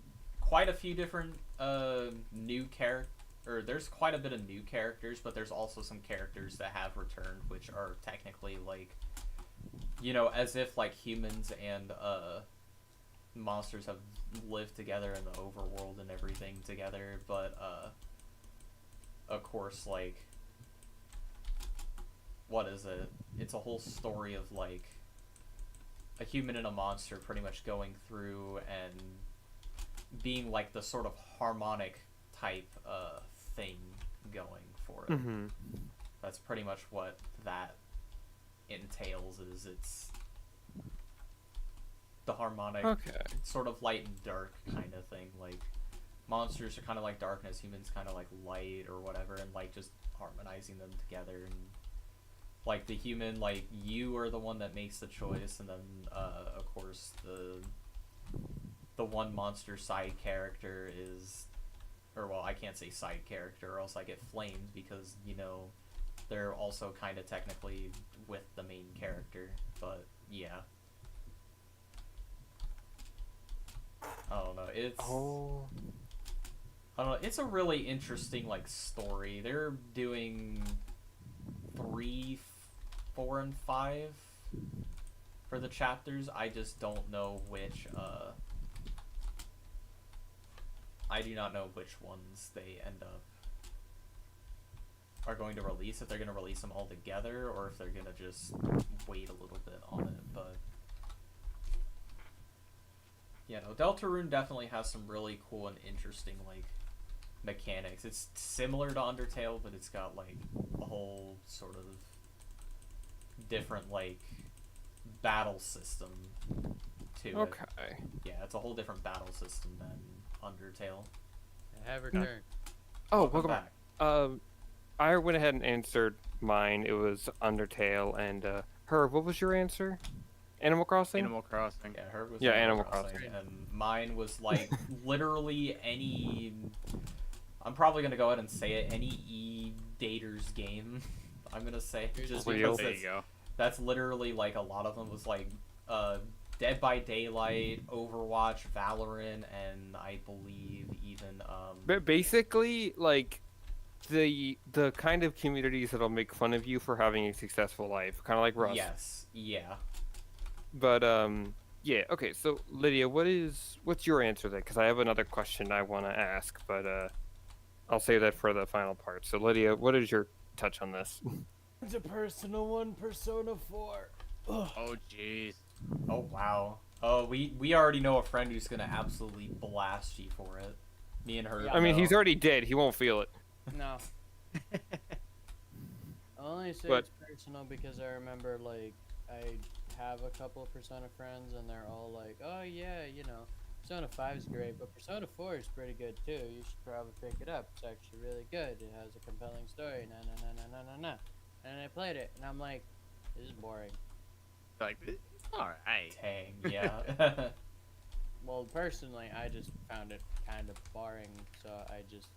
quite a few different new characters. Or there's quite a bit of new characters, but there's also some characters that have returned, which are technically like, you know, as if like humans and monsters have lived together in the overworld and everything together, but of course, like, what is it? It's a whole story of like a human and a monster pretty much going through and being like the sort of harmonic type thing going for it. Mm-hmm. That's pretty much what that entails. Is it's the harmonic Okay. sort of light and dark kind of thing. Like monsters are kind of like darkness, humans kind of like light or whatever, and like just harmonizing them together. And like the human, like you are the one that makes the choice, and then of course the one monster side character is, or well, I can't say side character, or else I get flamed because you know they're also kind of technically with the main character. But yeah, I don't know. It's Oh. I don't know. It's a really interesting like story. They're doing 3, 4, and 5 for the chapters. I just don't know which. I do not know which ones they end up are going to release. If they're going to release them all together, or if they're going to just wait a little bit on it. But yeah, no, Deltarune definitely has some really cool and interesting like mechanics. It's similar to Undertale, but it's got like a whole sort of different like battle system to it. Okay. Yeah, it's a whole different battle system than Undertale. I have returned. Oh, Welcome welcome back. I went ahead and answered mine. It was Undertale, and Herb, what was your answer? Animal Crossing. Animal Crossing. Yeah, her was Yeah, Animal Crossing. and mine was like literally any. I'm probably gonna go ahead and say it. Any E-daters game. I'm gonna say just Real. because There you go. that's literally like a lot of them was like Dead by Daylight, Overwatch, Valorant, and I believe even But basically, like the kind of communities that'll make fun of you for having a successful life, kind of like Russ. yes, yeah. But yeah. Okay. So Lydia, what's your answer then? Because I have another question I want to ask, but I'll save that for the final part. So Lydia, what is your touch on this? It's a personal one, Persona 4. Ugh. Oh jeez. Oh wow. Oh, we already know a friend who's gonna absolutely blast you for it. Me and her. Yeah. I mean, know. he's already dead. He won't feel it. No. I only say But- it's personal because I remember, like, I have a couple of Persona friends, and they're all like, oh, yeah, you know, Persona 5 is great, but Persona 4 is pretty good too. You should probably pick it up. It's actually really good. It has a compelling story. Na na na na na na na. And I played it, and I'm like, this is boring. Like, it's alright. Dang, yeah. Well, personally, I just found it kind of boring, so I just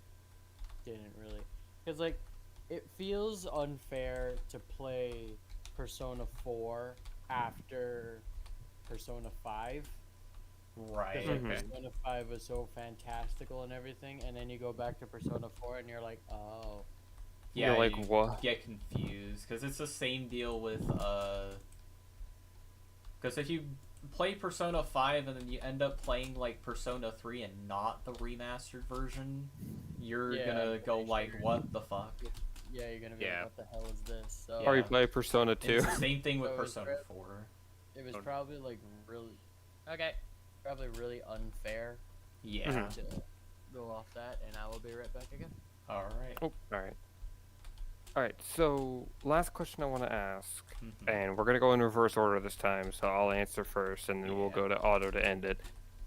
didn't really. Because, like, it feels unfair to play Persona 4 after Persona 5. Right. Because, like, Mhm. Persona 5 was so fantastical and everything, and then you go back to Persona 4 and you're like, oh. Yeah, You're like, you what? get confused because it's the same deal with because if you play Persona 5 and then you end up playing like Persona 3 and not the remastered version, you're Yeah, gonna I'm go pretty like, sure. what the fuck? Yeah, you're gonna be Yeah. like, what the hell is this? So, Or you Yeah. play Persona 2. It's the same thing with So it's Persona red- 4. it was Oh. probably, like, really. Okay. Probably really unfair Yeah. Mhm. to go off that, and I will be right back again. All right. Oh, alright. Alright, so last question I want to ask, Mhm. and we're going to go in reverse order this time, so I'll answer first, and then we'll Yeah. go to Otto to end it.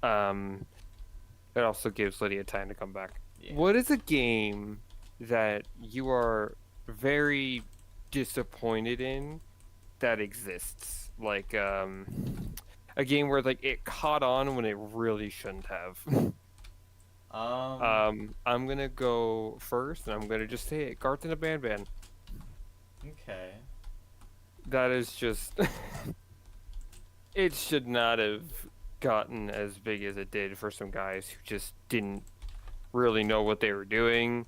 It also gives Lydia time to come back. Yeah. What is a game that you are very disappointed in that exists? Like, a game where like it caught on when it really shouldn't have. I'm gonna go first, and I'm gonna just say it. Garth and a Band. Okay. That is just. It should not have gotten as big as it did for some guys who just didn't really know what they were doing.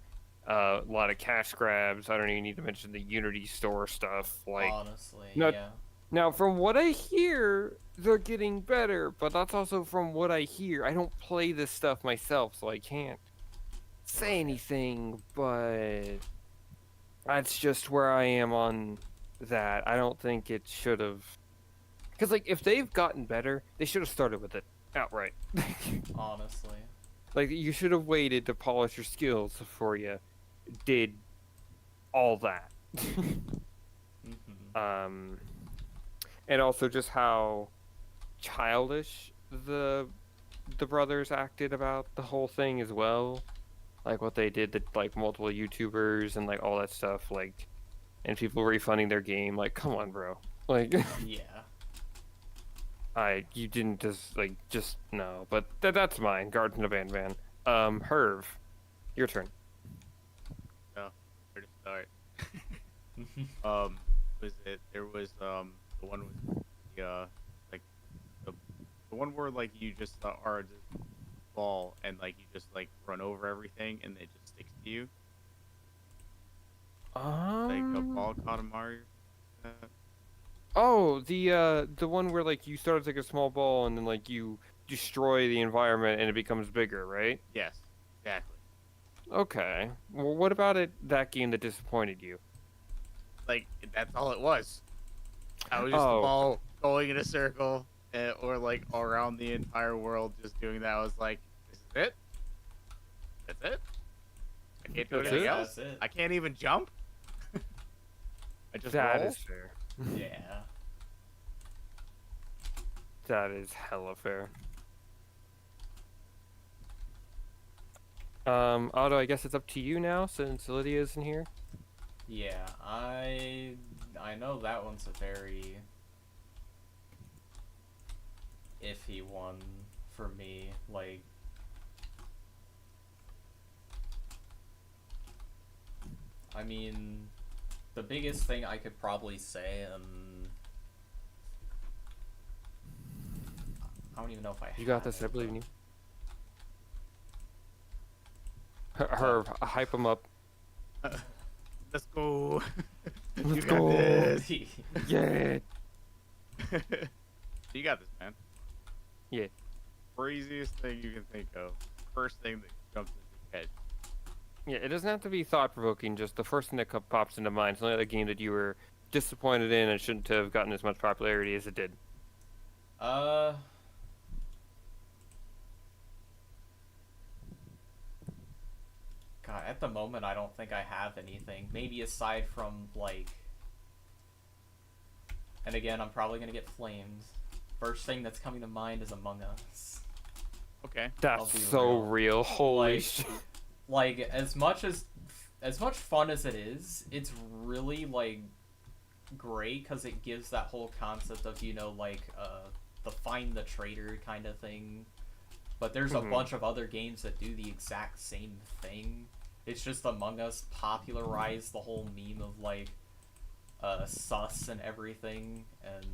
A lot of cash grabs. I don't even need to mention the Unity store stuff. Like, Honestly, no- yeah. now from what I hear, they're getting better, but that's also from what I hear. I don't play this stuff myself, so I can't say anything, but that's just where I am on that. I don't think it should have. Because, like, if they've gotten better, they should have started with it outright. Honestly. Like, you should have waited to polish your skills before you did all that. Mm-hmm. And also just how childish the brothers acted about the whole thing as well. Like what they did to like multiple YouTubers and like all that stuff, like, and people refunding their game. Like, come on, bro. Like, Yeah. you didn't just no. But that's mine. Garden of Van Van. Herv, your turn. Where to start? Was it? There was the one with the like the one where like you just are just ball and like you just like run over everything and it just sticks to you like a ball caught a Mario. Oh, the one where like you start as like a small ball and then like you destroy the environment and it becomes bigger, right? Yes, exactly. Okay. Well, what about that game that disappointed you? Like that's all it was. I was just Oh. the ball going in a circle or like around the entire world just doing that. I was like, this is it? That's it? I can't do That's anything it? else? That's it. I can't even jump? I just That roll? is fair. Yeah. That is hella fair. Otto, I guess it's up to you now since Lydia isn't here. Yeah, I know that one's a very iffy one for me. Like, I mean, the biggest thing I could probably say, I don't even know if I You got have this. it, I believe in but- you. Herv, hype him up. Let's go. Let's you got go. this. Yeah. You got this, man. Yeah. Craziest thing you can think of. First thing that jumps into your head. Yeah, it doesn't have to be thought-provoking, just the first thing that pops into mind. It's only a game that you were disappointed in and shouldn't have gotten as much popularity as it did. God, at the moment, I don't think I have anything. Maybe aside from, like... And again, I'm probably gonna get flamed. First thing that's coming to mind is Among Us. Okay. That's be so real. Holy Like- shit. Like as much fun as it is, it's really like great because it gives that whole concept of like the find the traitor kind of thing. But there's a bunch of other games that do the exact same thing. It's just Among Us popularized the whole meme of like sus and everything, and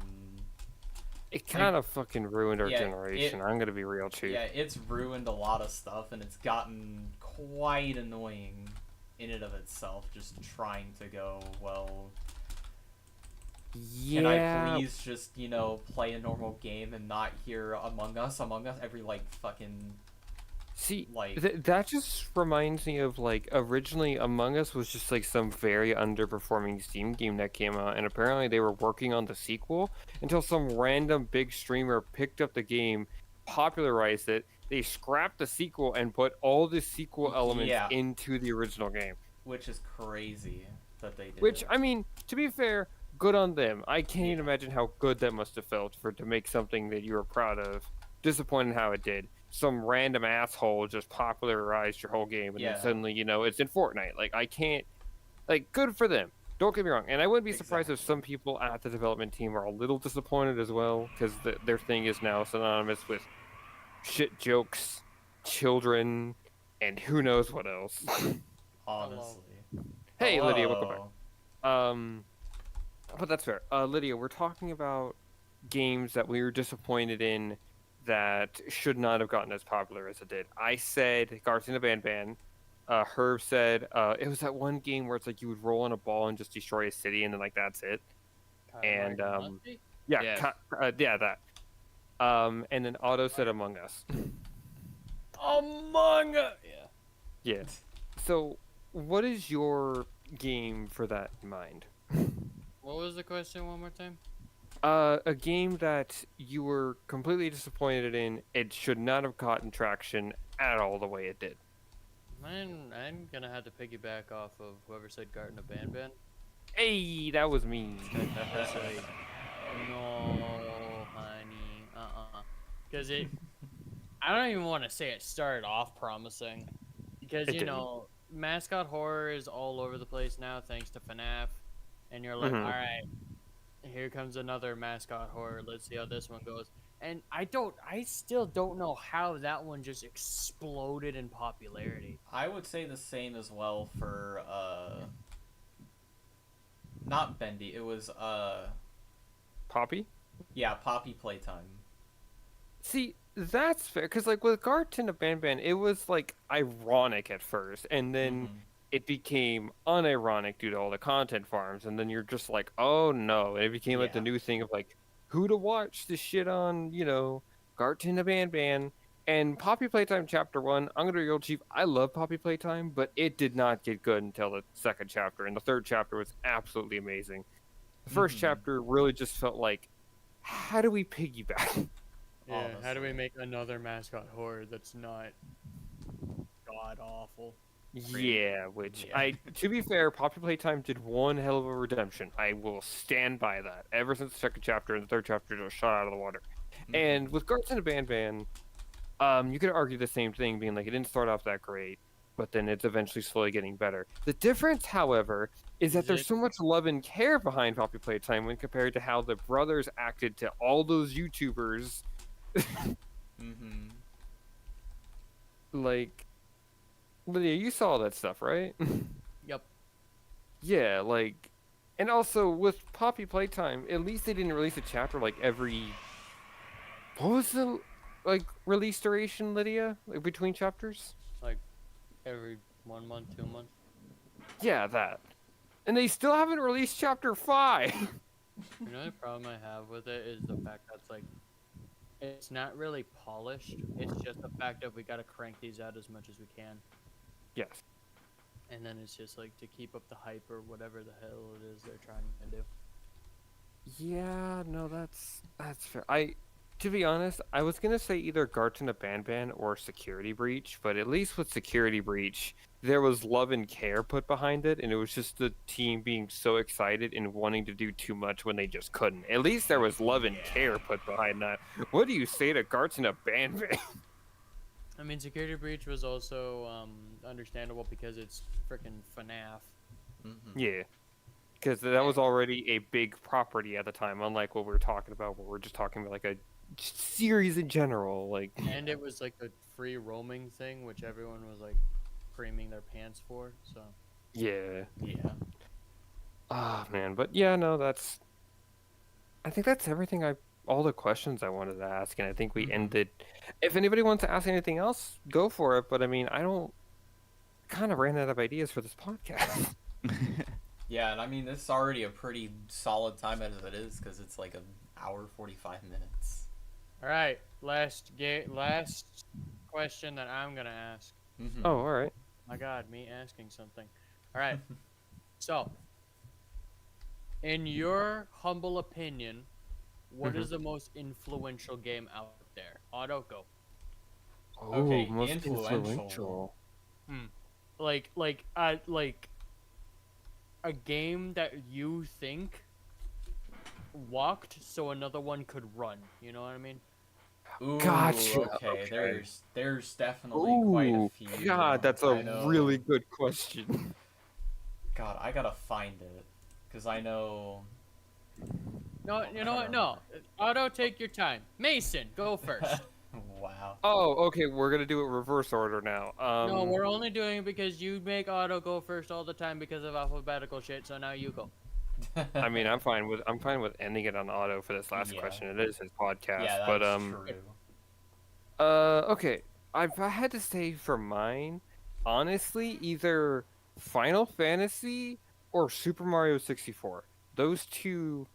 It kind of fucking ruined our yeah, generation. I'm gonna be real cheap. yeah, it's ruined a lot of stuff, and it's gotten quite annoying in and of itself. Just trying to go, well, can I please just play a normal game and not hear Among Us every like fucking. See, Like- that just reminds me of like originally Among Us was just like some very underperforming Steam game that came out, and apparently they were working on the sequel until some random big streamer picked up the game, popularized it. They scrapped the sequel and put all the sequel elements Yeah. into the original game. Which is crazy that they did. Which it. I mean, to be fair, good on them. I can't even Yeah. imagine how good that must have felt to make something that you were proud of. Disappointed how it did. Some random asshole just popularized your whole game, and Yeah. then suddenly, it's in Fortnite. Like, I can't. Like, good for them. Don't get me wrong. And I wouldn't be surprised if some people at the development team are a little disappointed as well, because their thing is now synonymous with shit jokes, children, and who knows what else. Honestly. Hey, Lydia, welcome back. Hello. But that's fair. Lydia, we're talking about games that we were disappointed in that should not have gotten as popular as it did. I said Guardians of the Band. Herb said it was that one game where it's like you would roll on a ball and just destroy a city, and then like that's it. And yeah, Yeah. yeah, that. And then Otto said Among Us. Among Us. Yeah. Yeah. So, what is your game for that in mind? What was the question one more time? A game that you were completely disappointed in. It should not have gotten traction at all the way it did. Man, I'm gonna have to piggyback off of whoever said Garten of Ban. Hey, that was me. It's like, no, honey, because I don't even want to say it started off promising, because It didn't. mascot horror is all over the place now thanks to FNAF, and you're like, Mhm. all right, here comes another mascot horror. Let's see how this one goes. And I still don't know how that one just exploded in popularity. I would say the same as well for not Bendy. It was Poppy? yeah, Poppy Playtime. See, that's fair, because like with Garten of Ban, it was like ironic at first, and then Mhm. it became unironic due to all the content farms, and then you're just like, oh no, and it became like the Yeah. new thing of like, who to watch this shit on, Garten of Ban. And Poppy Playtime Chapter 1, I'm gonna be real chief, I love Poppy Playtime, but it did not get good until the second chapter, and the third chapter was absolutely amazing. The first Mhm. chapter really just felt like, how do we piggyback? Yeah, how do we Honestly. make another mascot horror that's not god awful? Yeah, which Yeah. to be fair, Poppy Playtime did one hell of a redemption. I will stand by that. Ever since the second chapter and the third chapter just shot out of the water. Mhm. And with Garten of Ban, you could argue the same thing, being like it didn't start off that great, but then it's eventually slowly getting better. The difference, however, is that Is there's it- so much love and care behind Poppy Playtime when compared to how the brothers acted to all those YouTubers. Mhm. Like, Lydia, you saw that stuff, right? Yep. Yeah, like, and also with Poppy Playtime, at least they didn't release a chapter like every. What was the release duration, Lydia? Like between chapters? Like every 1 month, 2 months. Yeah, that. And they still haven't released chapter 5. You know the problem I have with it is the fact that's like it's not really polished. It's just the fact that we gotta crank these out as much as we can. Yes. And then it's just like to keep up the hype or whatever the hell it is they're trying to do. Yeah, no, that's fair. To be honest, I was gonna say either Garten of Ban or Security Breach, but at least with Security Breach, there was love and care put behind it, and it was just the team being so excited and wanting to do too much when they just couldn't. At least there was love and care put behind that. What do you say to Garten of Ban? I mean, Security Breach was also understandable because it's freaking FNAF. Mm-hmm. Yeah, because that was already a big property at the time, unlike what we were talking about, where we're just talking about like a series in general. Like, And it was like a free roaming thing, which everyone was like creaming their pants for. So yeah. Yeah. Ah, man, but yeah, no, I think that's everything all the questions I wanted to ask, and I think we Mhm. ended. If anybody wants to ask anything else, go for it. But I mean, I don't. Kind of ran out of ideas for this podcast. Yeah, and I mean, this is already a pretty solid time as it is, because it's like an hour 45 minutes. all right, last question that I'm gonna ask. Mm-hmm. Oh, all right. My God, me asking something. All right, so in your humble opinion, what is the most influential game out there? Auto, go. Oh, Okay, most influential. Like a game that you think walked so another one could run. You know what I mean? Ooh, Gotcha. okay. Okay. There's definitely quite a Ooh, few. God, that's a I know. really good question. God, I gotta find it, because I know. No, you know what? No, Auto, take your time. Mason, go first. Wow. Oh, okay, we're gonna do it reverse order now. No, we're only doing it because you make Auto go first all the time because of alphabetical shit. So now you go. I mean, I'm fine with ending it on auto for this last Yeah. question. It is his podcast, Yeah, but that's true. okay. If I had to say for mine, honestly, either Final Fantasy or Super Mario 64. Those two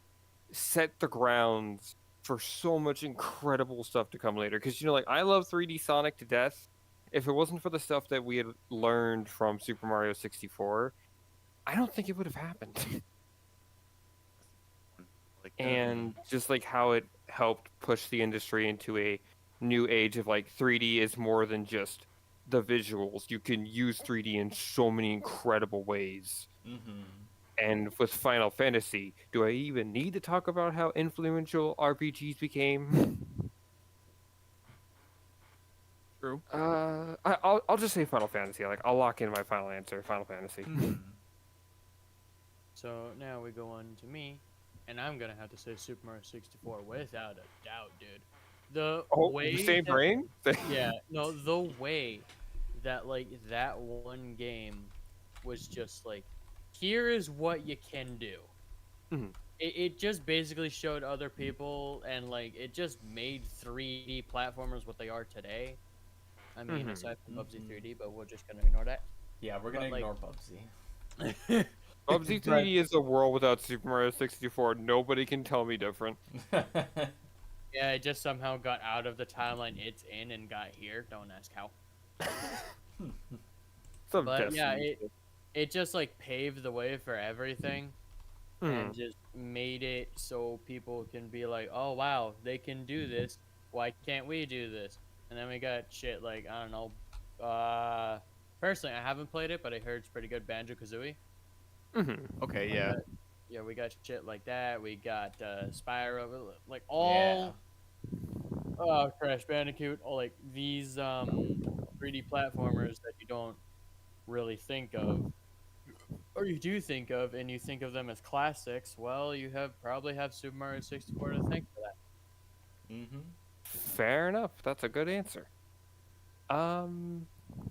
set the grounds for so much incredible stuff to come later. Because, like, I love 3D Sonic to death. If it wasn't for the stuff that we had learned from Super Mario 64, I don't think it would have happened. Like, And just like how it helped push the industry into a new age of like 3D is more than just the visuals. You can use 3D in so many incredible ways. Mm-hmm. And with Final Fantasy, do I even need to talk about how influential RPGs became? true. I'll just say Final Fantasy. Like I'll lock in my final answer, Final Fantasy. Mm-hmm. So now we go on to me, and I'm gonna have to say Super Mario 64 without a doubt, dude. The Oh, way same that, brain? yeah, no, the way that like that one game was just like, here is what you can do. Mhm. It just basically showed other people, and like it just made 3D platformers what they are today. I mean, Mhm. aside from Bubsy Mhm. 3D, but we're just gonna ignore that. Yeah, we're gonna But, like- ignore Bubsy. Bubsy 3D is a world without Super Mario 64. Nobody can tell me different. Yeah, it just somehow got out of the timeline it's in and got here. Don't ask how. Some But yeah, destiny. it just like paved the way for everything and Mhm. just made it so people can be like, oh wow, they can do this. Why can't we do this? And then we got shit like I don't know. Personally, I haven't played it, but I heard it's pretty good. Banjo Kazooie. Mhm. Okay, yeah. Yeah, we got shit like that. We got Spyro, like all Crash Bandicoot, all like these 3D platformers that you don't really think of, or you do think of, and you think of them as classics. Well, you probably have Super Mario 64 to thank for that. Mm-hmm. Fair enough. That's a good answer.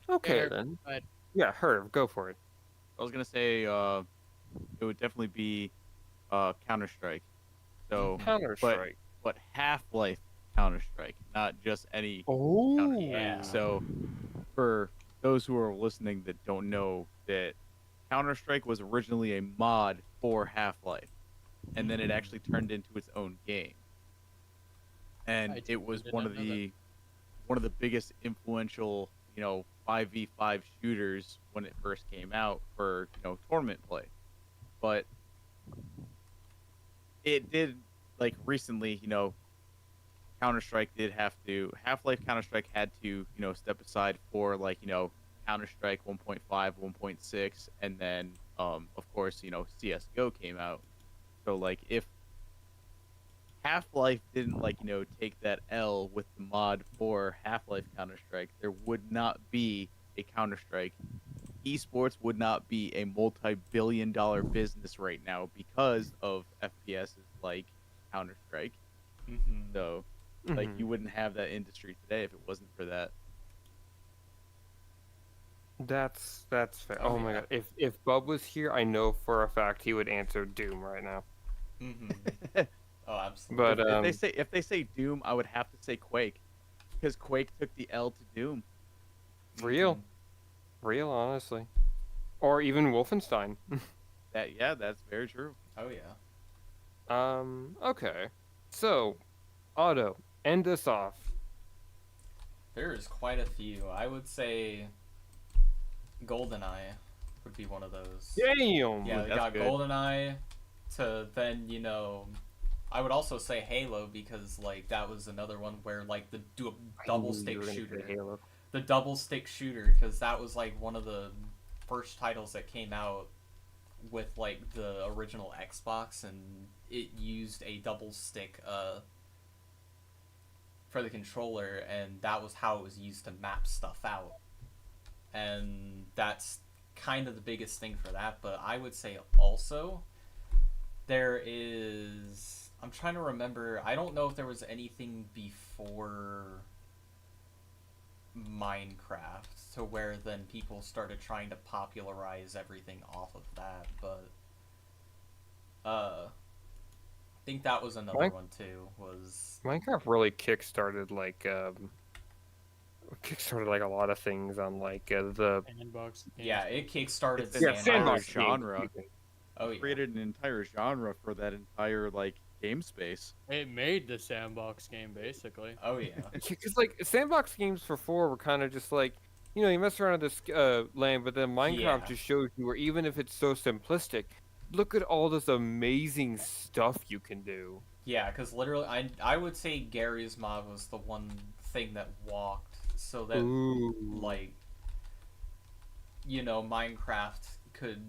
Okay Herb, then. go ahead. Yeah, Herb, go for it. I was gonna say it would definitely be Counter Strike. So, Counter Strike. but Half Life Counter Strike, not just any Oh. Counter Strike. Yeah. So, for those who are listening that don't know, that Counter Strike was originally a mod for Half Life, and then it actually turned into its own game. And I it was did one not of know that. the biggest influential 5v5 shooters when it first came out for tournament play. But it did, like, recently, Counter-Strike did have to Half-Life Counter-Strike had to step aside for, like, Counter-Strike 1.5, 1.6, and then of course CS:GO came out. So, like, if Half-Life didn't take that L with the mod for Half-Life Counter-Strike, there would not be a Counter-Strike. Esports would not be a multi-billion-dollar business right now because of FPSs like Counter-Strike. Mm-hmm. So, Mhm. you wouldn't have that industry today if it wasn't for that. That's fair. Oh Oh my yeah. god. If Bub was here, I know for a fact he would answer Doom right now. Mm-hmm. Oh, absolutely. But If they say Doom, I would have to say Quake, because Quake took the L to Doom. real, Mhm. real, honestly, or even Wolfenstein. That's very true. Oh yeah. Okay. So, Otto, end us off. There is quite a few. I would say GoldenEye would be one of those. Damn. Yeah, we that's got good. GoldenEye to then, I would also say Halo because like that was another one where like the I double knew you stick were gonna say shooter. Halo. The double stick shooter because that was like one of the first titles that came out with like the original Xbox and it used a double stick for the controller and that was how it was used to map stuff out. And that's kind of the biggest thing for that, but I would say also there is I'm trying to remember. I don't know if there was anything before Minecraft to where then people started trying to popularize everything off of that, but I think that was another Mine- one too. Was Minecraft really kickstarted like a lot of things on like the Sandbox games. yeah, it kickstarted It's an yeah entire Sandbox. sandbox games. genre. Excuse me. Oh yeah. Created an entire genre for that entire game space. It made the sandbox game basically. Oh yeah. Because like sandbox games before were kind of just like you mess around with this land, but then Minecraft Yeah. just shows you where even if it's so simplistic, look at all this amazing stuff you can do. Yeah, because literally, I would say Gary's mod was the one thing that walked so that Ooh. like Minecraft could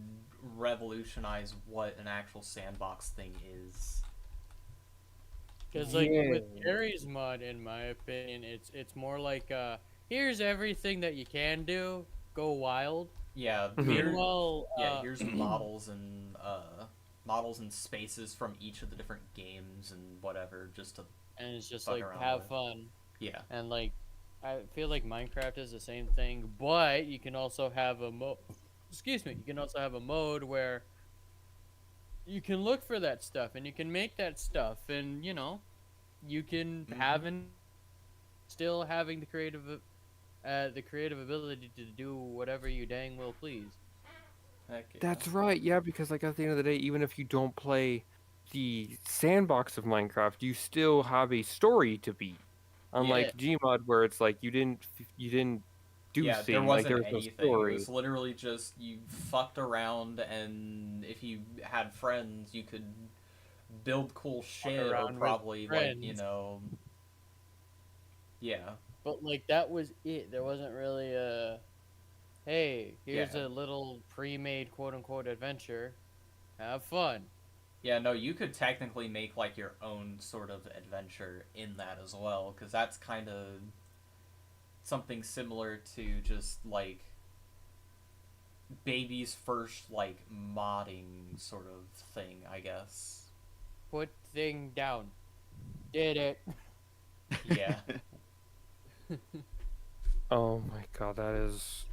revolutionize what an actual sandbox thing is. Because like with Yeah. Gary's mod, in my opinion, it's more like here's everything that you can do, go wild. Yeah, Mhm. here, Meanwhile, here's models and spaces from each of the different games and whatever, just to and it's just fuck like around have with. fun. Yeah. And like I feel like Minecraft is the same thing, but you can also have a excuse me, you can also have a mode where you can look for that stuff and you can make that stuff and you can have still having the creative ability to do whatever you dang well please. Heck yeah. That's right, yeah, because like at the end of the day, even if you don't play the sandbox of Minecraft, you still have a story to beat. Unlike Gmod, where it's like you didn't do Yeah, there thing, like there wasn't was no anything. It story. was literally just you fucked around, and if you had friends, you could build cool shit, or around with probably friends. Yeah. But like that was it. There wasn't really a hey, here's Yeah. a little pre-made quote unquote adventure. Have fun. Yeah, no, you could technically make like your own sort of adventure in that as well, because that's kind of something similar to just like baby's first like modding sort of thing, I guess. Put thing down. Did it. Yeah. Oh my god, that is.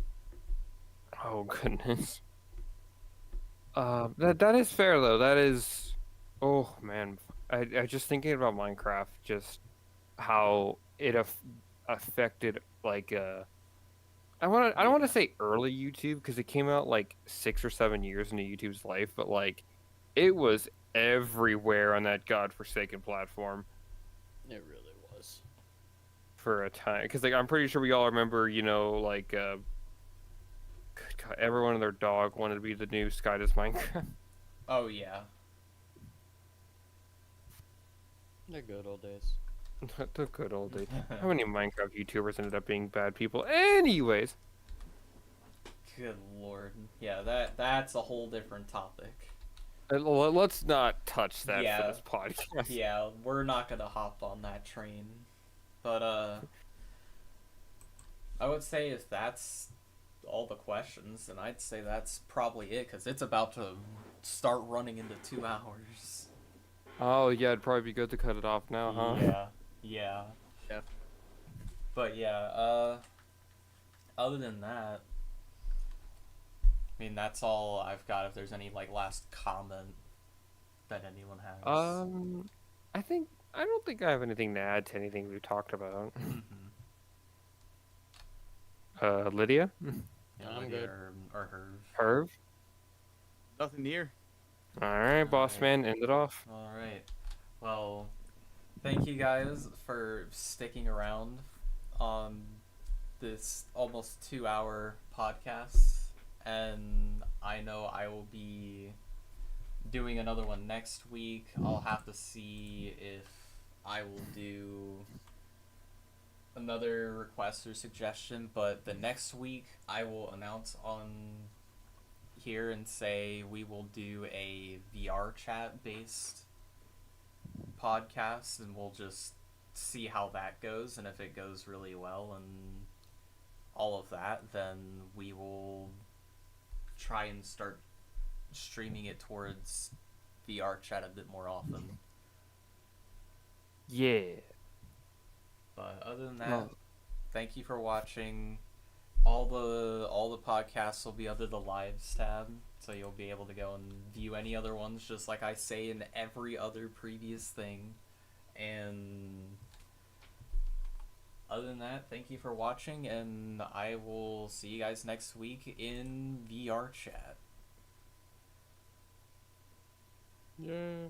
Oh goodness. That is fair though. That is. Oh man, I just thinking about Minecraft, just how it affected like I don't want to say early YouTube because it came out like 6 or 7 years into YouTube's life, but like it was everywhere on that godforsaken platform It really was. for a time. Because like I'm pretty sure we all remember, like good God, everyone and their dog wanted to be the new Sky Does Minecraft. Oh yeah. The good old days. The good old days. How many Minecraft YouTubers ended up being bad people? Anyways. Good lord. Yeah, that's a whole different topic. Let's not touch that Yeah. for this podcast. Yeah, we're not gonna hop on that train. But I would say if that's all the questions, then I'd say that's probably it, because it's about to start running into 2 hours. Oh yeah, it'd probably be good to cut it off now, huh? Yeah. Yeah. But yeah, other than that, I mean, that's all I've got. If there's any like last comment that anyone has. I don't think I have anything to add to anything we've talked about. Lydia? Yeah, I'm Lydia good. or her. Herv? Nothing near. Alright, boss Alright. man, end it off. All right. Well, thank you guys for sticking around on this almost 2 hour podcast. And I know I will be doing another one next week. I'll have to see if I will do another request or suggestion, but the next week I will announce on here and say we will do a VR chat based podcast, and we'll just see how that goes, and if it goes really well and all of that, then we will try and start streaming it towards VR chat a bit more often. Yeah. But other than that, No. thank you for watching. All the podcasts will be under the lives tab, so you'll be able to go and view any other ones, just like I say in every other previous thing. And other than that, thank you for watching, and I will see you guys next week in VR chat. Yeah.